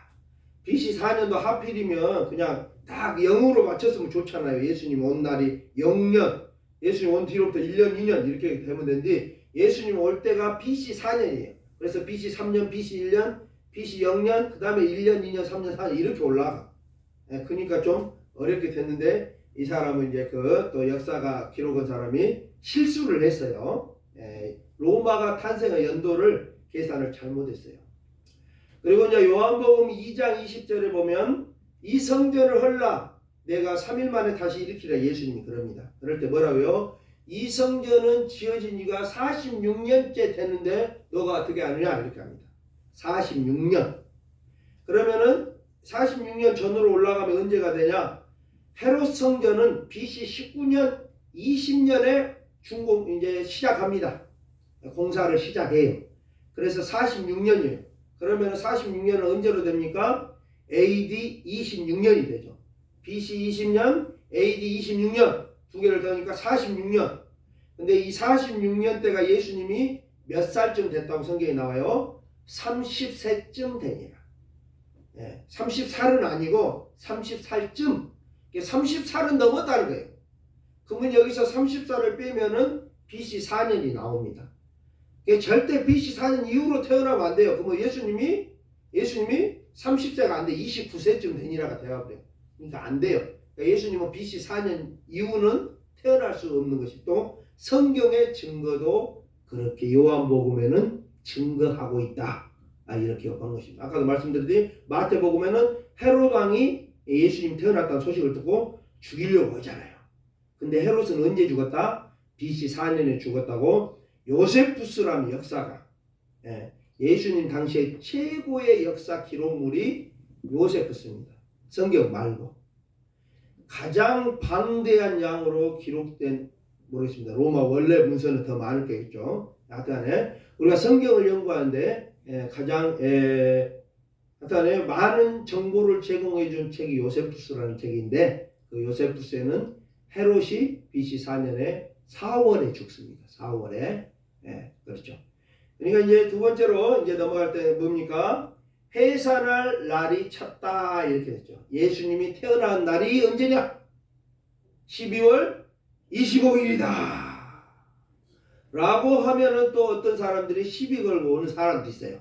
S1: BC 4년도 하필이면 그냥 딱 0으로 맞췄으면 좋잖아요. 예수님 온 날이 0년, 예수님 온 뒤로부터 1년, 2년 이렇게 되면 되는데 예수님 올 때가 BC 4년이에요. 그래서 BC 3년, BC 1년, BC 0년, 그 다음에 1년, 2년, 3년, 4년 이렇게 올라가. 그러니까 좀 어렵게 됐는데 이 사람은 이제 그 또 역사가 기록한 사람이 실수를 했어요. 로마가 탄생의 연도를 계산을 잘못했어요. 그리고 이제 요한복음 2장 20절에 보면 이 성전을 헐라 내가 3일 만에 다시 일으키라 예수님이 그럽니다. 그럴 때 뭐라고요? 이 성전은 지어진 지가 46년째 되는데 너가 어떻게 하느냐 이렇게 합니다. 46년. 그러면은 46년 전으로 올라가면 언제가 되냐? 헤롯 성전은 BC 19년 20년에 이제 시작합니다. 공사를 시작해요. 그래서 46년이에요. 그러면 46년은 언제로 됩니까? AD 26년이 되죠. BC 20년, AD 26년 두 개를 더하니까 46년. 근데 이 46년 때가 예수님이 몇 살쯤 됐다고 성경에 나와요? 30세쯤 되니라. 30살은 아니고 30살쯤. 30살은 넘었다는 거예요. 그러면 여기서 30살을 빼면은 BC 4년이 나옵니다. 절대 BC 4년 이후로 태어나면 안 돼요. 그러면 예수님이 30세가 안 돼. 29세쯤 되니라가 되어버려요. 그러니까 안 돼요. 그러니까 예수님은 BC 4년 이후는 태어날 수 없는 것이 또 성경의 증거도 그렇게 요한복음에는 증거하고 있다. 이렇게 한 것입니다. 아까도 말씀드렸듯이 마태복음에는 헤롯 왕이 예수님 태어났다는 소식을 듣고 죽이려고 하잖아요. 근데 헤롯은 언제 죽었다? BC 4년에 죽었다고 요세푸스라는 역사가 예수님 당시에 최고의 역사 기록물이 요세푸스입니다. 성경 말고 가장 방대한 양으로 기록된 모르겠습니다. 로마 원래 문서는 더 많을 거겠죠. 하여튼 우리가 성경을 연구하는데 가장 하여튼 많은 정보를 제공해 준 책이 요세푸스라는 책인데 그 요세푸스에는 헤롯이 BC 4년에 4월에 죽습니다. 4월에 그렇죠. 그러니까 이제 두 번째로 이제 넘어갈 때 뭡니까? 해산할 날이 찼다 이렇게 됐죠. 예수님이 태어난 날이 언제냐? 12월 25일이다. 라고 하면은 또 어떤 사람들이 시비 걸고 오는 사람도 있어요.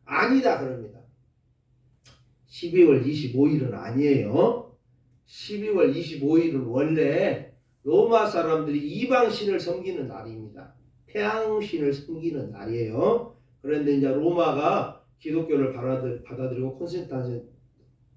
S1: 아니다 그럽니다. 12월 25일은 아니에요. 12월 25일은 원래 로마 사람들이 이방신을 섬기는 날입니다. 태양신을 섬기는 날이에요. 그런데 이제 로마가 기독교를 받아들이고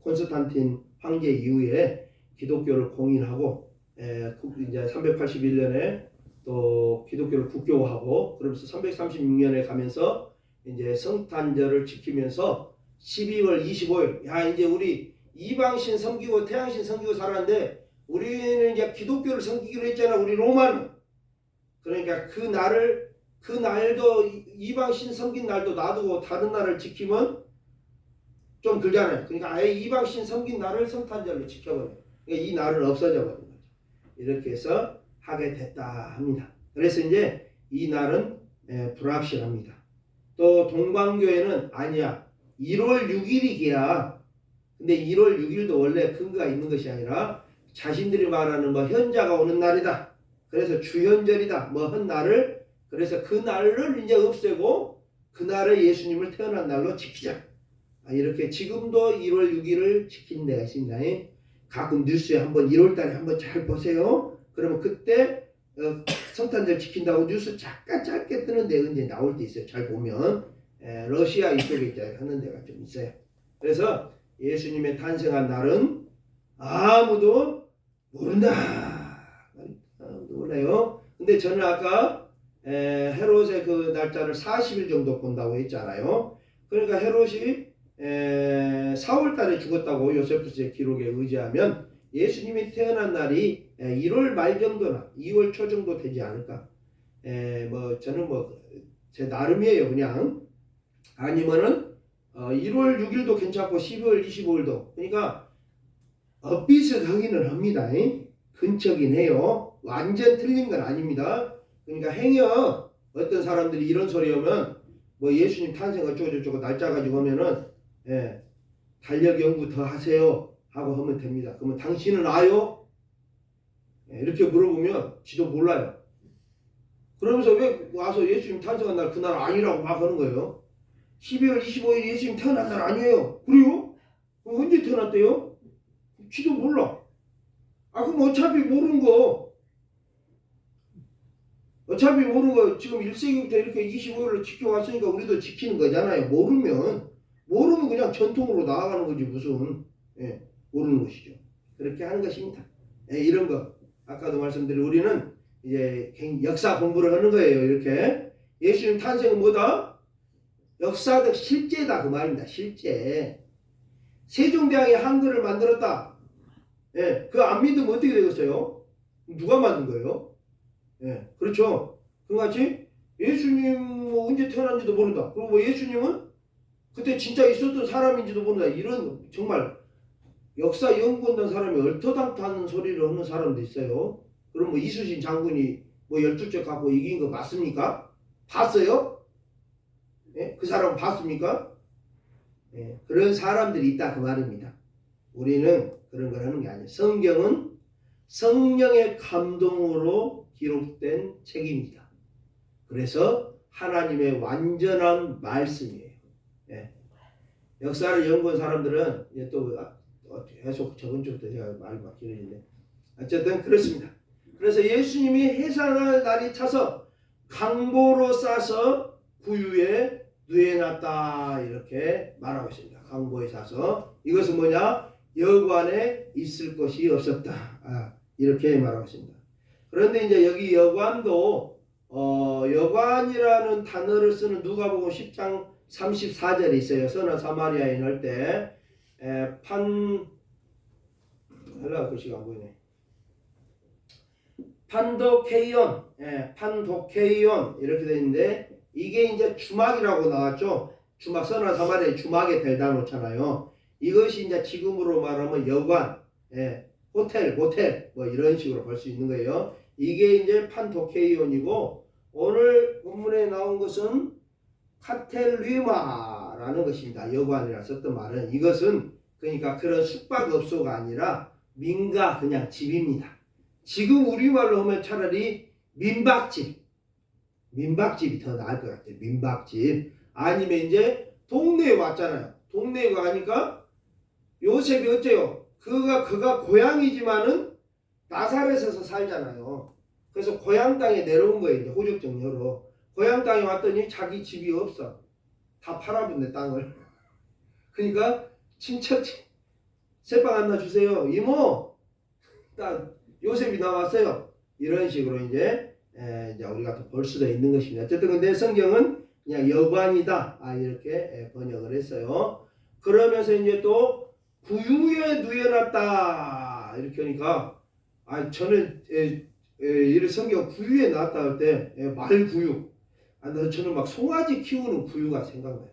S1: 콘스탄틴 황제 이후에 기독교를 공인하고 이제 381년에 또 기독교를 국교화하고 그러면서 336년에 가면서 이제 성탄절을 지키면서 12월 25일 야 이제 우리 이방신 섬기고 태양신 섬기고 살았는데 우리는 이제 기독교를 섬기기로 했잖아. 우리 로마는. 그러니까 그 날도 이방신 섬긴 날도 놔두고 다른 날을 지키면 좀 그러잖아요. 그러니까 아예 이방신 섬긴 날을 성탄절로 지켜버려요. 그러니까 이 날은 없어져 버린 거죠. 이렇게 해서 하게 됐다 합니다. 그래서 이제 이 날은 불확실합니다. 또 동방교회는 아니야. 1월 6일이 기야. 근데 1월 6일도 원래 근거가 있는 것이 아니라 자신들이 말하는 뭐 현자가 오는 날이다. 그래서 주현절이다. 뭐 한 날을 그래서 그 날을 이제 없애고 그날에 예수님을 태어난 날로 지키자. 이렇게 지금도 1월 6일을 지킨 데가 있습니다. 가끔 뉴스에 한번 1월 달에 한번 잘 보세요. 그러면 그때 성탄절 지킨다고 뉴스 잠깐 짧게 뜨는데 이제 나올 때 있어요. 잘 보면 러시아 이쪽에 이제 하는 데가 좀 있어요. 그래서 예수님의 탄생한 날은 아무도 모른다. 아무도 몰라요. 근데 저는 아까 헤롯의 그 날짜를 40일 정도 본다고 했잖아요. 그러니까 헤롯이 4월 달에 죽었다고 요세푸스의 기록에 의지하면 예수님이 태어난 날이 1월 말 정도나 2월 초 정도 되지 않을까. 뭐 저는 뭐 제 나름이에요. 그냥 아니면은 1월 6일도 괜찮고 12월 25일도 그러니까 비슷하기는 합니다. 근처긴 해요. 완전 틀린 건 아닙니다. 그러니까 행여 어떤 사람들이 이런 소리 하면 뭐 예수님 탄생 어쩌고저쩌고 날짜 가지고 하면은 달력 연구 더 하세요 하고 하면 됩니다. 그러면 당신은 아요? 이렇게 물어보면 지도 몰라요. 그러면서 왜 와서 예수님 탄생한 날 그날 아니라고 막 하는 거예요. 12월 25일 예수님 태어난 날 아니에요. 그래요? 그럼 언제 태어났대요? 지도 몰라. 그럼 어차피 모르는 거 지금 1세기부터 이렇게 25일을 지켜왔으니까 우리도 지키는 거잖아요. 모르면 그냥 전통으로 나아가는 거지 무슨 모르는 것이죠. 그렇게 하는 것입니다. 이런 거 아까도 말씀드린 우리는 이제 역사 공부를 하는 거예요. 이렇게 예수님 탄생은 뭐다? 역사적 실제다 그 말입니다. 실제. 세종대왕이 한글을 만들었다. 그거 안 믿으면 어떻게 되겠어요? 누가 만든 거예요? 그렇죠. 그같이 예수님 뭐 언제 태어난지도 모른다. 그리고 뭐 예수님은 그때 진짜 있었던 사람인지도 모른다. 이런 정말 역사 연구한다는 사람이 얼토당토하는 소리를 하는 사람도 있어요. 그럼 뭐 이순신 장군이 뭐 12쪽 갖고 이긴 거 맞습니까? 봤어요? 그 사람 봤습니까? 그런 사람들이 있다 그 말입니다. 우리는 그런 걸 하는 게 아니에요. 성경은 성령의 감동으로 기록된 책입니다. 그래서 하나님의 완전한 말씀이에요. 역사를 연구한 사람들은 이제 또 계속 저번 주부터 제가 말이 막 길어지는데 어쨌든 그렇습니다. 그래서 예수님이 해산할 날이 차서 강보로 싸서 구유에 누해놨다 이렇게 말하고 있습니다. 강보에 싸서 이것은 뭐냐? 여관에 있을 것이 없었다. 이렇게 말하고 있습니다. 그런데 이제 여기 여관도 여관이라는 단어를 쓰는 누가복음 10장 34절에 있어요. 선한 사마리아인 할 때 헬라어 글씨가 안 보이네. 판도케이온, 판도케이온 이렇게 되어 있는데 이게 이제 주막이라고 나왔죠. 주막 선한 사마리아의 주막에 델다 놓잖아요. 이것이 이제 지금으로 말하면 여관, 호텔 뭐 이런 식으로 볼 수 있는 거예요. 이게 이제 판도케이온이고 오늘 본문에 나온 것은 카텔리마라는 것입니다. 여관이라 썼던 말은 이것은 그러니까 그런 숙박업소가 아니라 민가 그냥 집입니다. 지금 우리말로 하면 차라리 민박집이 더 나을 것 같아요. 민박집 아니면 이제 동네에 왔잖아요. 동네에 가니까 요셉이 어째요? 그가 고향이지만은 나사렛에서 살잖아요. 그래서 고향 땅에 내려온 거예요. 이제 호적정녀로. 고향 땅에 왔더니 자기 집이 없어. 다 팔아버렸네 땅을. 그러니까 친척 새빵 하나 주세요. 이모 딱 요셉이 나왔어요. 이런 식으로 이제 우리가 또 볼 수도 있는 것입니다. 어쨌든 근데 성경은 그냥 여관이다 이렇게 번역을 했어요. 그러면서 이제 또 구유에 누여놨다 이렇게 하니까 저는 이 성경 구유에 나왔다 할 때 말구유 저는 막 송아지 키우는 구유가 생각나요.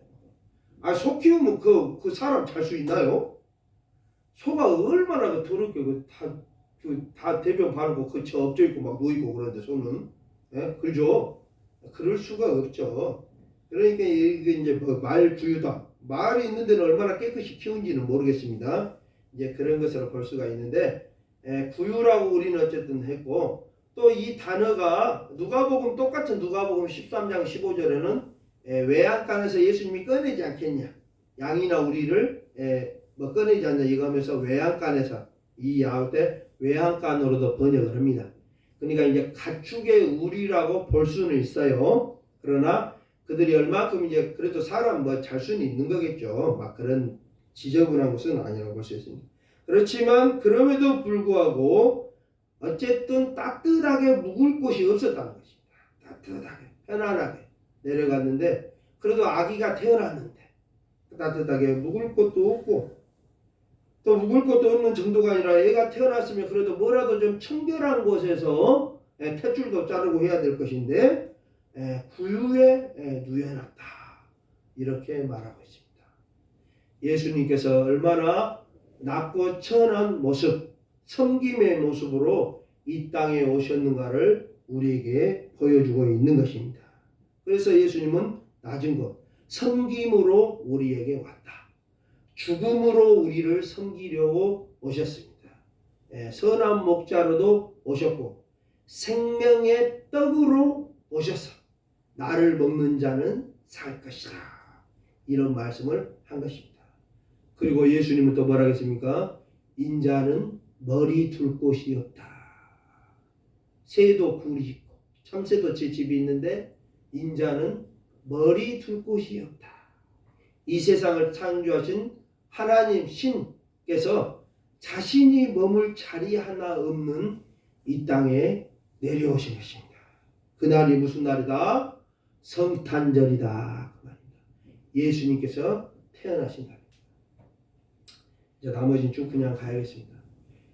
S1: 소 키우면 그 사람 잘 수 있나요? 소가 얼마나 더럽게 다 대변 바르고 그저 엎져 있고 막 누워 있고 그러는데 소는 그죠? 그럴 수가 없죠. 그러니까 이게 이제 말구유다. 말이 있는 데는 얼마나 깨끗이 키운지는 모르겠습니다. 이제 그런 것으로 볼 수가 있는데 구유라고 우리는 어쨌든 했고 또 이 단어가 누가복음 똑같은 누가복음 13장 15절에는 외양간에서 예수님이 꺼내지 않겠냐 양이나 우리를 꺼내지 않냐 이거 하면서 외양간에서 이 야할 때 외양간으로도 번역을 합니다. 그러니까 이제 가축의 우리라고 볼 수는 있어요. 그러나 그들이 얼마큼 이제 그래도 사람 잘 수는 있는 거겠죠. 막 그런 지저분한 것은 아니라고 볼 수 있습니다. 그렇지만 그럼에도 불구하고 어쨌든 따뜻하게 묵을 곳이 없었다는 것입니다. 따뜻하게 편안하게 내려갔는데 그래도 아기가 태어났는데 따뜻하게 묵을 곳도 없고 또 묵을 곳도 없는 정도가 아니라 애가 태어났으면 그래도 뭐라도 좀 청결한 곳에서 탯줄도 자르고 해야 될 것인데 구유에 누여놨다 이렇게 말하고 있습니다. 예수님께서 얼마나 낮고 천한 모습 섬김의 모습으로 이 땅에 오셨는가를 우리에게 보여주고 있는 것입니다. 그래서 예수님은 낮은 것 섬김으로 우리에게 왔다. 죽음으로 우리를 섬기려고 오셨습니다. 선한 목자로도 오셨고 생명의 떡으로 오셔서 나를 먹는 자는 살 것이다. 이런 말씀을 한 것입니다. 그리고 예수님은 또 뭐라 했습니까? 인자는 머리 둘 곳이 없다. 새도 굴이 있고 참새도 제 집이 있는데 인자는 머리 둘 곳이 없다. 이 세상을 창조하신 하나님 신께서 자신이 머물 자리 하나 없는 이 땅에 내려오신 것입니다. 그날이 무슨 날이다? 성탄절이다. 그 말입니다. 예수님께서 태어나신 날입니다. 이제 나머지는 쭉 그냥 가야겠습니다.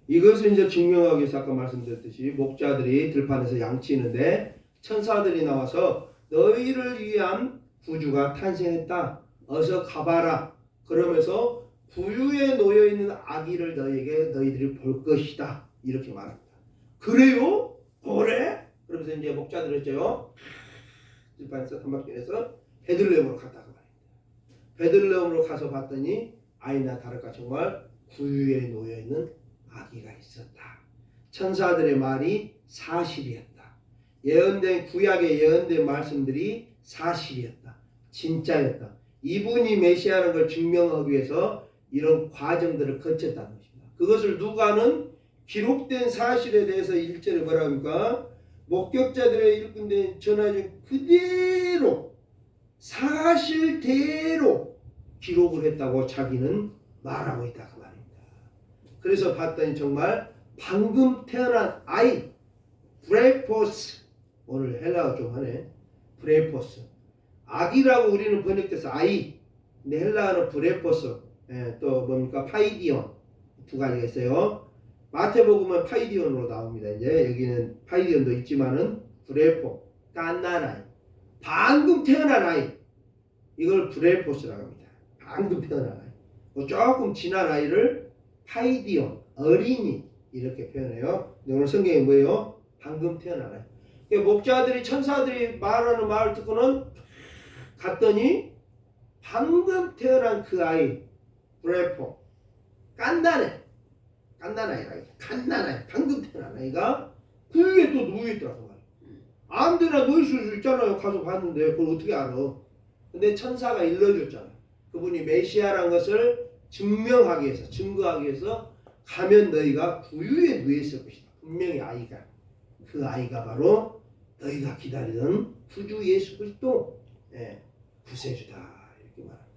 S1: 이것을 이제 증명하기 위해서 아까 말씀드렸듯이 목자들이 들판에서 양치는데 천사들이 나와서 너희를 위한 구주가 탄생했다. 어서 가봐라. 그러면서 구유에 놓여있는 아기를 너희들이 볼 것이다. 이렇게 말합니다. 그래요? 그래? 그러면서 이제 목자들이 했죠. 들판에서 단박질해서 베들레헴으로 갔다가 말입니다. 베들레헴으로 가서 봤더니 아이나 다를까 정말 구유에 놓여있는 아기가 있었다. 천사들의 말이 사실이었다. 예언된 구약의 예언된 말씀들이 사실이었다. 진짜였다. 이분이 메시아라는 걸 증명하기 위해서 이런 과정들을 거쳤다는 것입니다. 그것을 누가는 기록된 사실에 대해서 1절에 뭐라 합니까? 목격자들의 일꾼된 전하중 그대로 사실대로 기록을 했다고 자기는 말하고 있다 그 말입니다. 그래서 봤더니 정말 방금 태어난 아이 브레포스 오늘 헬라어 좀 하네. 브레포스 아기라고 우리는 번역돼서 아이 근데 헬라어는 브레포스 또 뭡니까 파이디온 두 가지가 있어요. 마태복음은 파이디온으로 나옵니다. 이제 여기는 파이디온도 있지만은 브레포 깐난 아이 방금 태어난 아이 이걸 브레포스라고 합니다. 방금 태어난 아이 조금 지난 아이를 파이디온 어린이 이렇게 표현해요. 오늘 성경이 뭐예요? 방금 태어난 아이. 그러니까 목자들이 천사들이 말하는 말을 듣고는 갔더니 방금 태어난 그 아이 브레포 깐난애 깐난아이라 깐난아이 방금 태어난 아이가 구유에 또 누워있더라고 말이야. 아무데나 누워있을 수 있잖아요. 가서 봤는데 그걸 어떻게 알아? 근데 천사가 일러줬잖아요. 그분이 메시아란 것을 증명하기 위해서 증거하기 위해서 가면 너희가 구유에 누워있을 것이다. 분명히 그 아이가 바로 너희가 기다리던 구주 예수 그리스도 구세주다 이렇게 말합니다.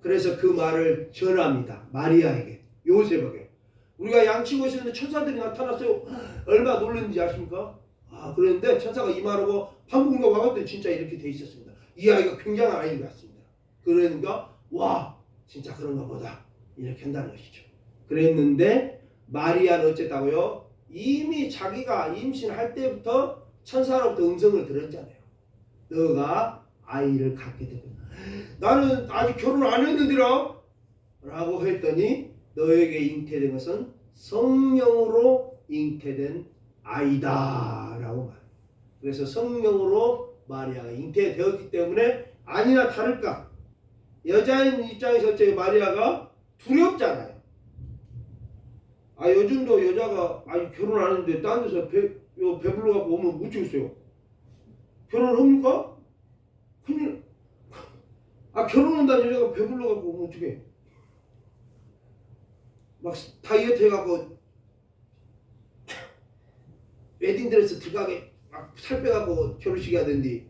S1: 그래서 그 말을 전합니다. 마리아에게, 요셉에게. 우리가 양치고 있었는데 천사들이 나타났어요. 얼마나 놀랐는지 아십니까? 그랬는데 천사가 이 말하고 한국인가 와봤더니 진짜 이렇게 돼 있었습니다. 이 아이가 굉장한 아이 같습니다. 그러니까 와 진짜 그런가 보다 이렇게 한다는 것이죠. 그랬는데 마리아는 어쨌다고요? 이미 자기가 임신할 때부터 천사로부터 음성을 들었잖아요. 너가 아이를 갖게 되고 나는 아직 결혼 안 했는데라 라고 했더니 너에게 잉태된 것은 성령으로 잉태된 아이다 라고 말해요. 그래서 성령으로 마리아가 잉태되었기 때문에 아니나 다를까 여자인 입장에서 어째 마리아가 두렵잖아요. 요즘도 여자가 결혼 안 했는데 딴 데서 배불러 갖고 오면 못 찍겠어요. 결혼을 합니까? 큰일. 결혼한다는 여자가 배불러 갖고 오면 어떡해. 막 다이어트 해갖고 웨딩드레스 들어가게 막 살 빼갖고 결혼식 해야 되는데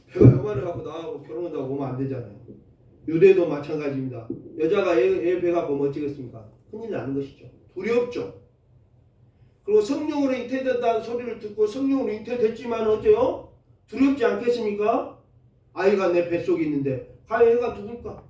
S1: 배가 요만해갖고 나하고 결혼한다고 오면 안 되잖아요. 유대도 마찬가지입니다. 여자가 애 배갖고 오면 어찌겠습니까? 큰일 나는 것이죠. 두렵죠. 그리고 성령으로 잉태된다는 소리를 듣고 성령으로 잉태됐지만 어째요? 두렵지 않겠습니까? 아이가 내 뱃속에 있는데 과연 얘가 누굴까?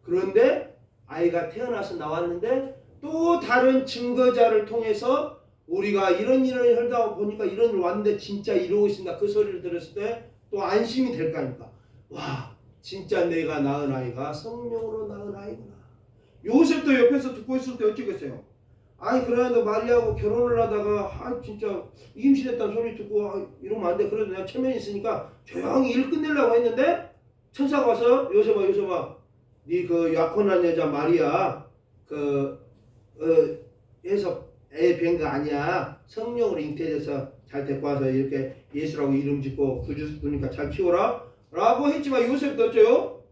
S1: 그런데 아이가 태어나서 나왔는데 또 다른 증거자를 통해서 우리가 이런 일을 하다 보니까 이런 일 왔는데 진짜 이러고 있습니다. 그 소리를 들었을 때 또 안심이 될 거 아닙니까? 와 진짜 내가 낳은 아이가 성령으로 낳은 아이구나. 요셉도 옆에서 듣고 있을 때 어쩌겠어요? 그래도 마리아하고 결혼을 하다가 진짜 임신했다는 소리 듣고 이러면 안 돼. 그래도 내가 체면이 있으니까 조용히 일 끝내려고 했는데 천사가 와서 요셉아 네 그 약혼한 여자 마리아 해서 애 뵌 거 아니야. 성령으로 잉태돼서 잘 데리고 와서 이렇게 예수라고 이름 짓고 구주 두니까 잘 키워라 라고 했지만 요셉도 어째요?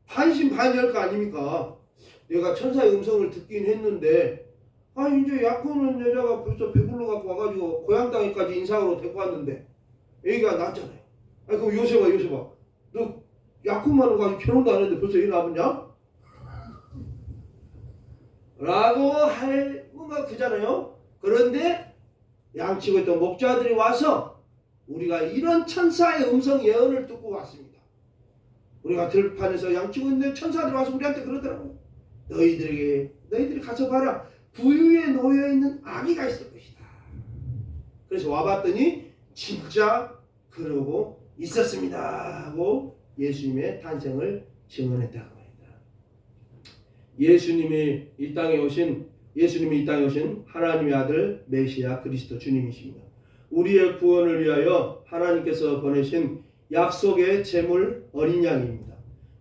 S1: 반신반의할 거 아닙니까? 내가 천사의 음성을 듣긴 했는데 이제 약혼한 여자가 벌써 배불러 갖고 와가지고 고향 땅에까지 인상으로 데리고 왔는데 애가 낳았잖아요. 그럼 요셉아 너 약혼만 하고 아직 결혼도 안 했는데 벌써 애 낳았냐? 라고 할 뭔가 그잖아요. 그런데 양치고 있던 목자들이 와서 우리가 이런 천사의 음성 예언을 듣고 왔습니다. 우리가 들판에서 양치고 있는데 천사들이 와서 우리한테 그러더라고요. 너희들이 가서 봐라. 부유에 놓여있는 아기가 있을 것이다. 그래서 와봤더니 진짜 그러고 있었습니다 하고 예수님의 탄생을 증언했다고 합니다. 예수님이 이 땅에 오신 하나님의 아들 메시아 그리스도 주님이십니다. 우리의 구원을 위하여 하나님께서 보내신 약속의 제물 어린 양입니다.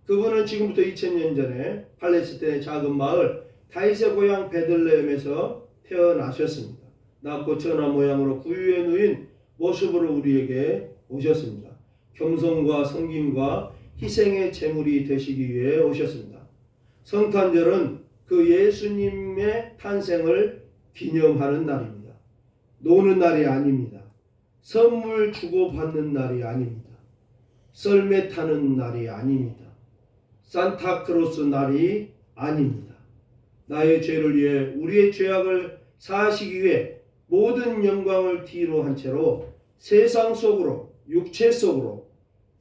S1: 그분은 지금부터 2000년 전에 팔레스타인의 작은 마을 다윗의 고향 베들레헴에서 태어나셨습니다. 낮고 천한 모양으로 구유에 누인 모습으로 우리에게 오셨습니다. 겸손과 섬김과 희생의 제물이 되시기 위해 오셨습니다. 성탄절은 그 예수님의 탄생을 기념하는 날입니다. 노는 날이 아닙니다. 선물 주고받는 날이 아닙니다. 썰매 타는 날이 아닙니다. 산타크로스 날이 아닙니다. 나의 죄를 위해 우리의 죄악을 사하시기 위해 모든 영광을 뒤로 한 채로 세상 속으로 육체 속으로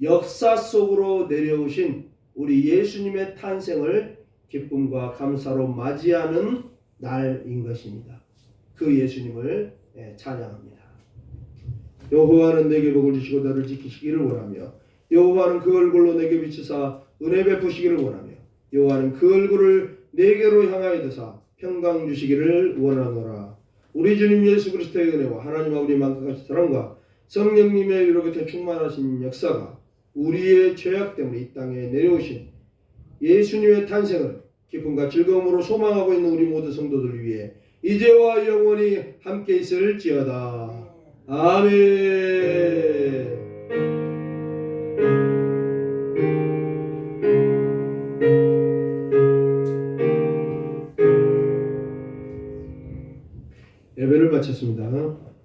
S1: 역사 속으로 내려오신 우리 예수님의 탄생을 기쁨과 감사로 맞이하는 날인 것입니다. 그 예수님을 찬양합니다. 여호와는 내게 복을 주시고 너를 지키시기를 원하며 여호와는 그 얼굴로 내게 비추사 은혜 베푸시기를 원하며 여호와는 그 얼굴을 내게로 향하여 드사 평강 주시기를 원하노라. 우리 주님 예수 그리스도의 은혜와 하나님과 우리 만각하신 사랑과 성령님의 위로부터 충만하신 역사가 우리의 죄악 때문에 이 땅에 내려오신 예수님의 탄생을 기쁨과 즐거움으로 소망하고 있는 우리 모든 성도들 위해 이제와 영원히 함께 있을지어다. 아멘. 예배를 마쳤습니다.